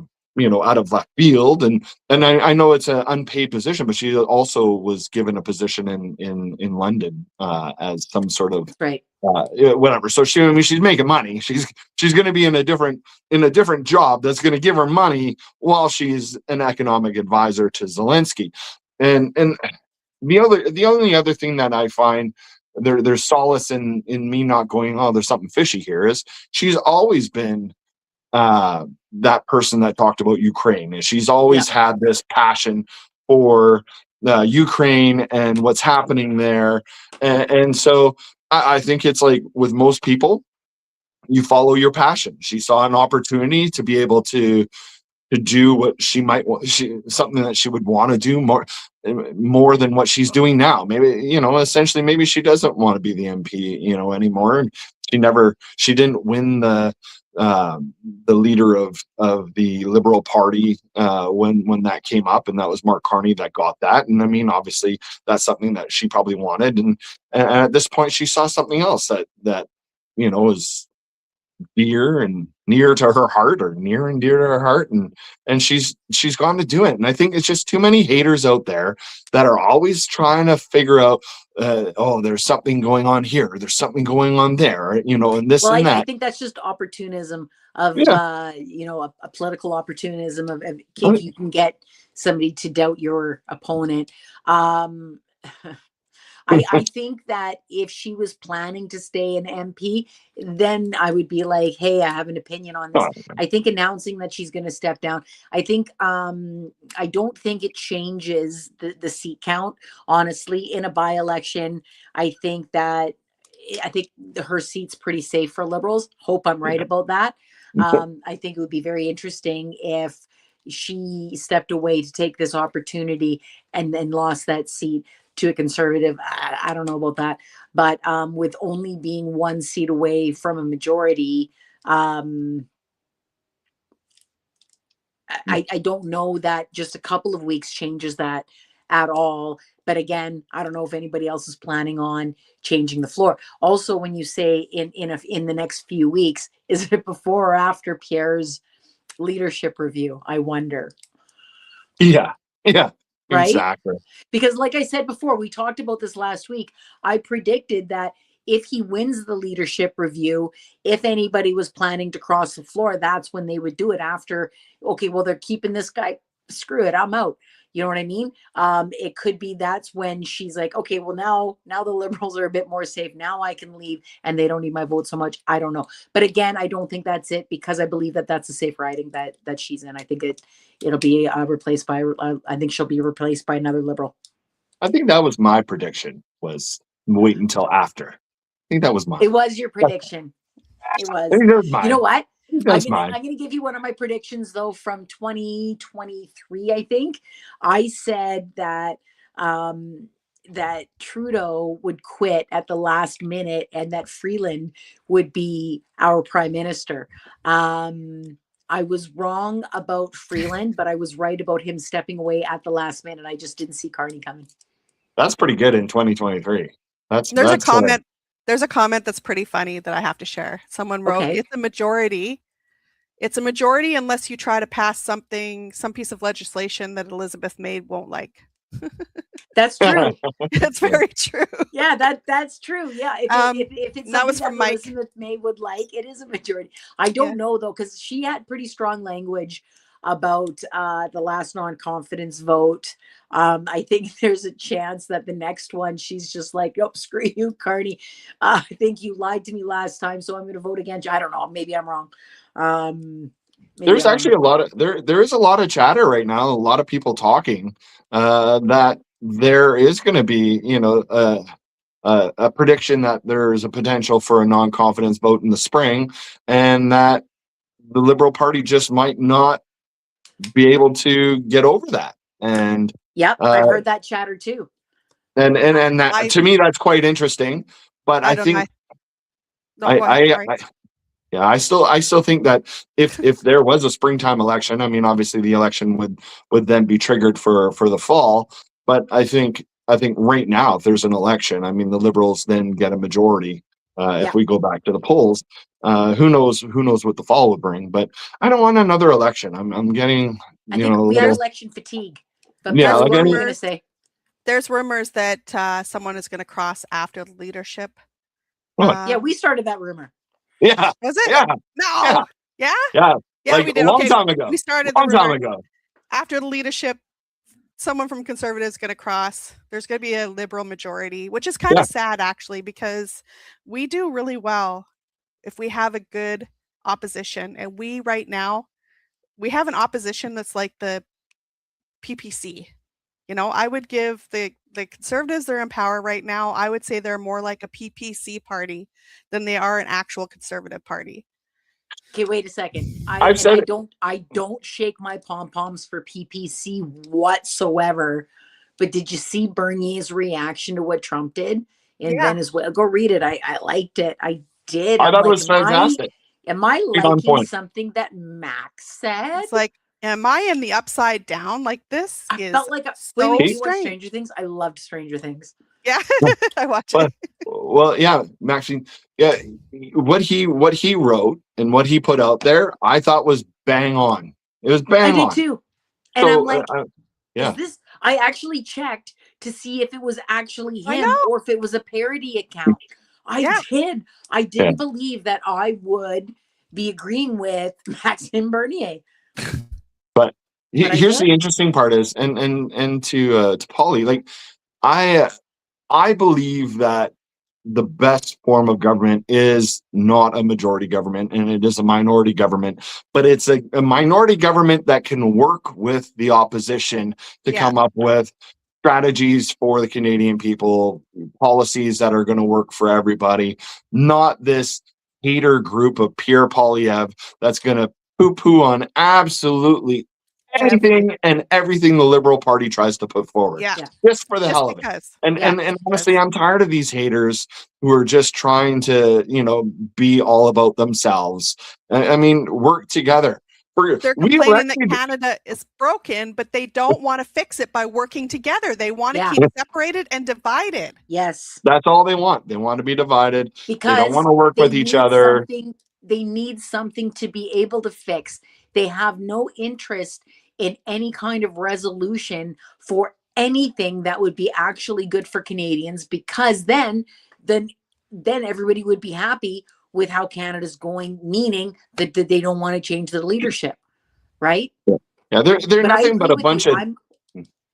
out of left field, and I know it's an unpaid position, but she also was given a position in London as some sort of Right. whatever. So she's making money. She's going to be in a different job that's going to give her money while she's an economic advisor to Zelensky. And the only other thing that I find there's solace in me not going, oh, there's something fishy here, is she's always been that person that talked about Ukraine, and she's always had this passion for Ukraine and what's happening there, and so I think it's like with most people, you follow your passion. She saw an opportunity to be able to do what she might want, something that she would want to do more than what she's doing now. Maybe, essentially, maybe she doesn't want to be the MP, anymore. She didn't win the leader of the Liberal Party when that came up, and that was Mark Carney that got that. And I mean, obviously, that's something that she probably wanted. And at this point, she saw something else that is dear and near to her heart, or near and dear to her heart, and she's gone to do it. And I think it's just too many haters out there that are always trying to figure out, oh, there's something going on here, there's something going on there, and this and that. I think that's just opportunism of a political opportunism of if you can get somebody to doubt your opponent. I think that if she was planning to stay an MP, then I would be like, hey, I have an opinion on this. I think announcing that she's going to step down, I think, I don't think it changes the seat count, honestly, in a by-election. I think her seat's pretty safe for Liberals. Hope I'm right about that. I think it would be very interesting if she stepped away to take this opportunity and then lost that seat to a Conservative. I don't know about that, but with only being one seat away from a majority, I don't know that just a couple of weeks changes that at all. But again, I don't know if anybody else is planning on changing the floor. Also, when you say in the next few weeks, is it before or after Pierre's leadership review? I wonder. Yeah. Right? Exactly. Because like I said before, we talked about this last week. I predicted that if he wins the leadership review, if anybody was planning to cross the floor, that's when they would do it after, okay, well, they're keeping this guy. Screw it, I'm out. You know what I mean? It could be that's when she's like, okay, well, now the Liberals are a bit more safe. Now I can leave and they don't need my vote so much. I don't know. But again, I don't think that's it, because I believe that that's a safe riding that she's in. I think it'll be replaced by, I think she'll be replaced by another Liberal. I think that was my prediction, was wait until after. I think that was mine. It was your prediction. It was. You know what? I'm gonna give you one of my predictions though from 2023. I think I said that that Trudeau would quit at the last minute and that Freeland would be our prime minister. I was wrong about Freeland, but I was right about him stepping away at the last minute. I just didn't see Carney coming. That's pretty good in 2023. There's a comment. There's a comment that's pretty funny that I have to share. Someone wrote, okay, it's a majority. It's a majority unless you try to pass some piece of legislation that Elizabeth May won't like. That's true. It's very true. Yeah, that's true. Yeah, if it's that was from Mike. Elizabeth May would like, it is a majority. I don't know though, because she had pretty strong language about the last non-confidence vote. I think there's a chance that the next one she's just like, "Oh, screw you, Carney. I think you lied to me last time, so I'm going to vote against you." I don't know. Maybe I'm wrong. There's actually a lot of there is a lot of chatter right now. A lot of people talking that there is going to be, a prediction that there's a potential for a non-confidence vote in the spring, and that the Liberal Party just might not be able to get over that. And yep, I've heard that chatter too. And that, to me, that's quite interesting. But I think I still think that if there was a springtime election, I mean, obviously the election would then be triggered for the fall. But I think right now, if there's an election, I mean, the Liberals then get a majority. If we go back to the polls, who knows what the fall would bring? But I don't want another election. I'm getting, I think we have election fatigue. But yeah, what were you going to say? There's rumors that someone is going to cross after the leadership. Yeah, we started that rumor. Yeah. Was it? Yeah. No. Yeah. Yeah. Like we did. a long time ago. We started a long time ago. After the leadership, someone from Conservatives is going to cross. There's going to be a Liberal majority, which is kind of sad, actually, because we do really well if we have a good opposition. And we right now, we have an opposition that's like the PPC. I would give the Conservatives that are in power right now, I would say they're more like a PPC party than they are an actual Conservative party. Okay, wait a second. I don't shake my pom-poms for PPC whatsoever. But did you see Bernier's reaction to what Trump did in Venezuela? Go read it. I liked it. I did. I thought it was fantastic. Am I liking something that Max said? It's like, am I in the upside down? Like, this is felt like so strange. Stranger Things. I loved Stranger Things. Yeah, I watched it. Well, yeah, Maxine. Yeah, what he wrote and what he put out there, I thought was bang on. It was bang on. I did too. And I'm like, is this? I actually checked to see if it was actually him or if it was a parody account. I did. I didn't believe that I would be agreeing with Maxime Bernier. But here's the interesting part is, and to Polly, like I believe that the best form of government is not a majority government, and it is a minority government, but it's a minority government that can work with the opposition to come up with strategies for the Canadian people, policies that are going to work for everybody, not this hater group of Pierre Poilievre that's going to poo-poo on absolutely anything and everything the Liberal Party tries to put forward. Just for the hell of it. And honestly, I'm tired of these haters who are just trying to, be all about themselves. I mean, work together. They're complaining that Canada is broken, but they don't want to fix it by working together. They want to keep separated and divided. Yes. That's all they want. They want to be divided. Because they don't want to work with each other. They need something to be able to fix. They have no interest in any kind of resolution for anything that would be actually good for Canadians, because then everybody would be happy with how Canada's going, meaning that they don't want to change the leadership, right? Yeah, they're nothing but a bunch of.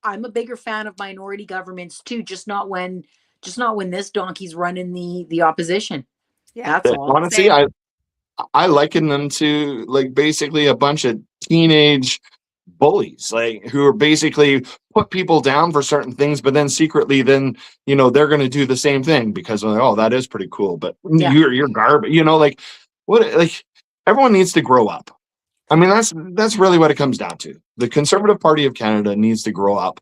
I'm a bigger fan of minority governments too, just not when this donkey's running the opposition. Yeah, that's all. Honestly, I liken them to like basically a bunch of teenage bullies, like who are basically put people down for certain things, but then secretly they're going to do the same thing because that is pretty cool, but you're garbage, like everyone needs to grow up. I mean, that's really what it comes down to. The Conservative Party of Canada needs to grow up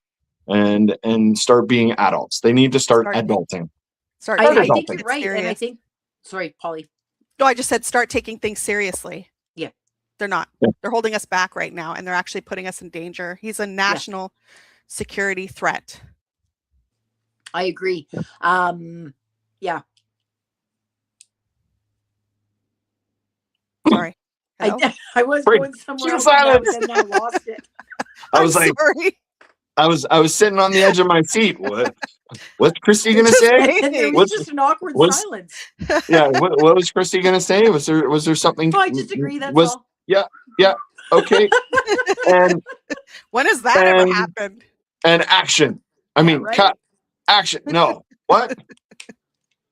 and start being adults. They need to start adulting. I think you're right. And I think, sorry, Polly. No, I just said start taking things seriously. Yeah. They're not. Yeah. They're holding us back right now, and they're actually putting us in danger. He's a national security threat. I agree. Yeah. Sorry. I was going somewhere else and I lost it. I'm sorry. I was sitting on the edge of my seat. What's Chrystia going to say? And there was just an awkward silence. Yeah. What was Chrystia going to say? Was there something? Oh, I just agree. That's all. Yeah. Okay. and When has that ever happened? And action. I mean, right? cut. Action. No. What?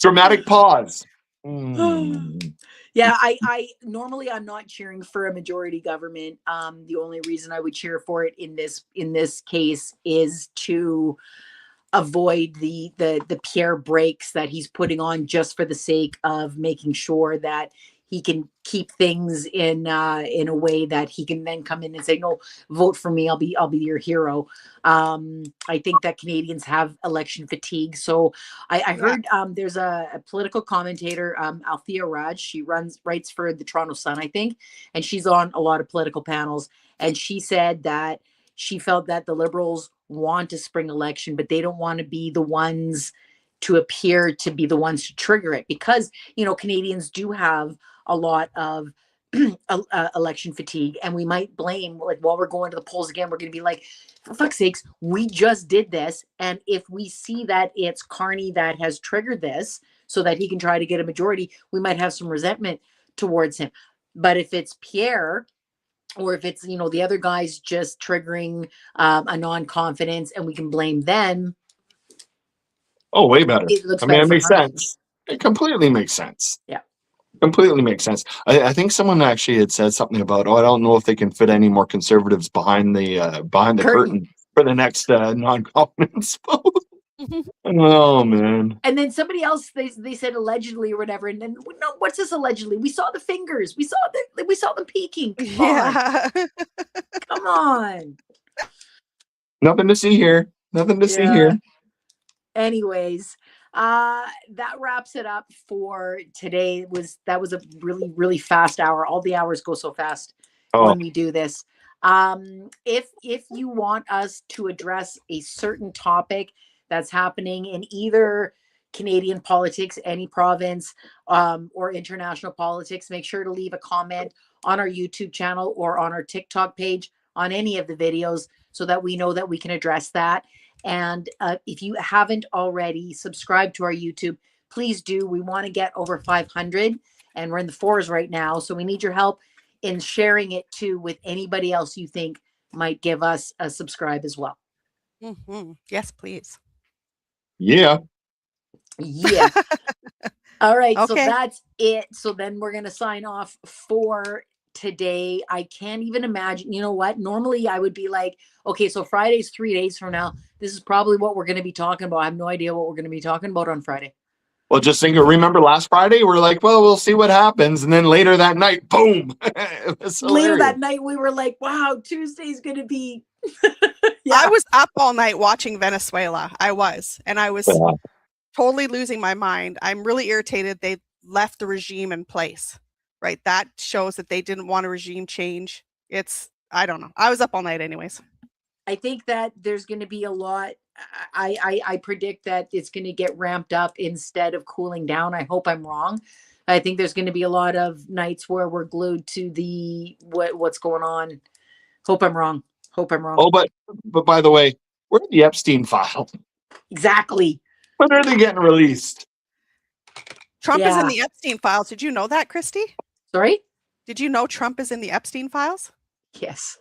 Dramatic pause. Mm. Yeah, I normally I'm not cheering for a majority government. The only reason I would cheer for it in this case is to avoid the Pierre breaks that he's putting on just for the sake of making sure that he can keep things in a way that he can then come in and say, no, vote for me, I'll be your hero. I think that Canadians have election fatigue. So I heard there's a political commentator, Althea Raj. She writes for the Toronto Sun, I think, and she's on a lot of political panels, and she said that she felt that the Liberals want a spring election, but they don't want to be the ones to appear to be the ones to trigger it, because Canadians do have a lot of election fatigue, and we might blame, like, while we're going to the polls again, we're going to be like, for fuck's sakes, we just did this, and if we see that it's Carney that has triggered this so that he can try to get a majority, we might have some resentment towards him. But if it's Pierre, or if it's the other guys just triggering a non-confidence, and we can blame them. Oh, way better. It looks it makes Carney. sense. It completely makes sense. Yeah. Completely makes sense. I think someone actually had said something about, I don't know if they can fit any more conservatives behind the curtain for the next non-confidence vote. Oh man. And then somebody else, they said allegedly or whatever, and then, no, what's this allegedly? We saw the fingers. We saw them peeking. Come on. Nothing to see here. Nothing to see here. Anyways, that wraps it up for today. That was a really, really fast hour. All the hours go so fast when we do this. If you want us to address a certain topic that's happening in either Canadian politics, any province, or international politics, make sure to leave a comment on our YouTube channel or on our TikTok page on any of the videos, so that we know that we can address that. And if you haven't already subscribed to our YouTube, please do. We want to get over 500, and we're in the 4s right now. So we need your help in sharing it too with anybody else you think might give us a subscribe as well. Mm-hmm. Yes, please. Yeah. All right. Okay. So that's it. So then we're going to sign off for today. I can't even imagine. You know what? Normally I would be like, okay, so Friday's 3 days from now. This is probably what we're going to be talking about. I have no idea what we're going to be talking about on Friday. Well, just think, remember last Friday? We're like, well, we'll see what happens. And then later that night, boom. Later that night, we were like, wow, Tuesday's going to be. I was up all night watching Venezuela. I was totally losing my mind. I'm really irritated they left the regime in place, right? That shows that they didn't want a regime change. I don't know. I was up all night anyways. I think that there's going to be a lot. I predict that it's going to get ramped up instead of cooling down. I hope I'm wrong. I think there's going to be a lot of nights where we're glued to what's going on. Hope I'm wrong. Oh, but by the way, where's the Epstein file? Exactly. When are they getting released? Trump is in the Epstein files. Did you know that, Christy? Sorry? Did you know Trump is in the Epstein files? Yes.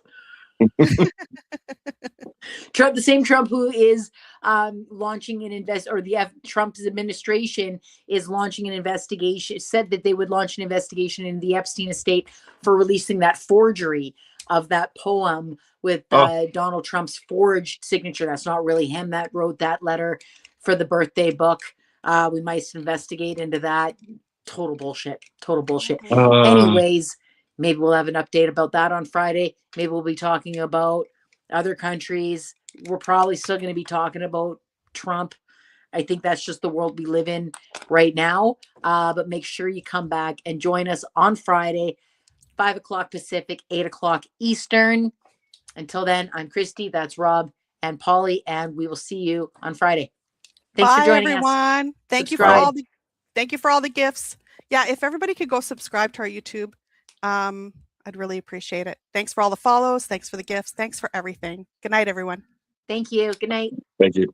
Trump, the same Trump who is launching an Trump's administration is launching an investigation, said that they would launch an investigation in the Epstein estate for releasing that forgery of that poem with Donald Trump's forged signature. That's not really him that wrote that letter for the birthday book. We might investigate into that. Total bullshit. Anyways, maybe we'll have an update about that on Friday. Maybe we'll be talking about other countries. We're probably still going to be talking about Trump. I think that's just the world we live in right now. But make sure you come back and join us on Friday, 5 o'clock Pacific, 8 o'clock Eastern. Until then, I'm Christy. That's Rob and Polly, and we will see you on Friday. Thanks for joining everyone. us. Thank you for all the gifts. Yeah, if everybody could go subscribe to our YouTube, I'd really appreciate it. Thanks for all the follows. Thanks for the gifts. Thanks for everything. Good night, everyone. Thank you. Good night. Thank you.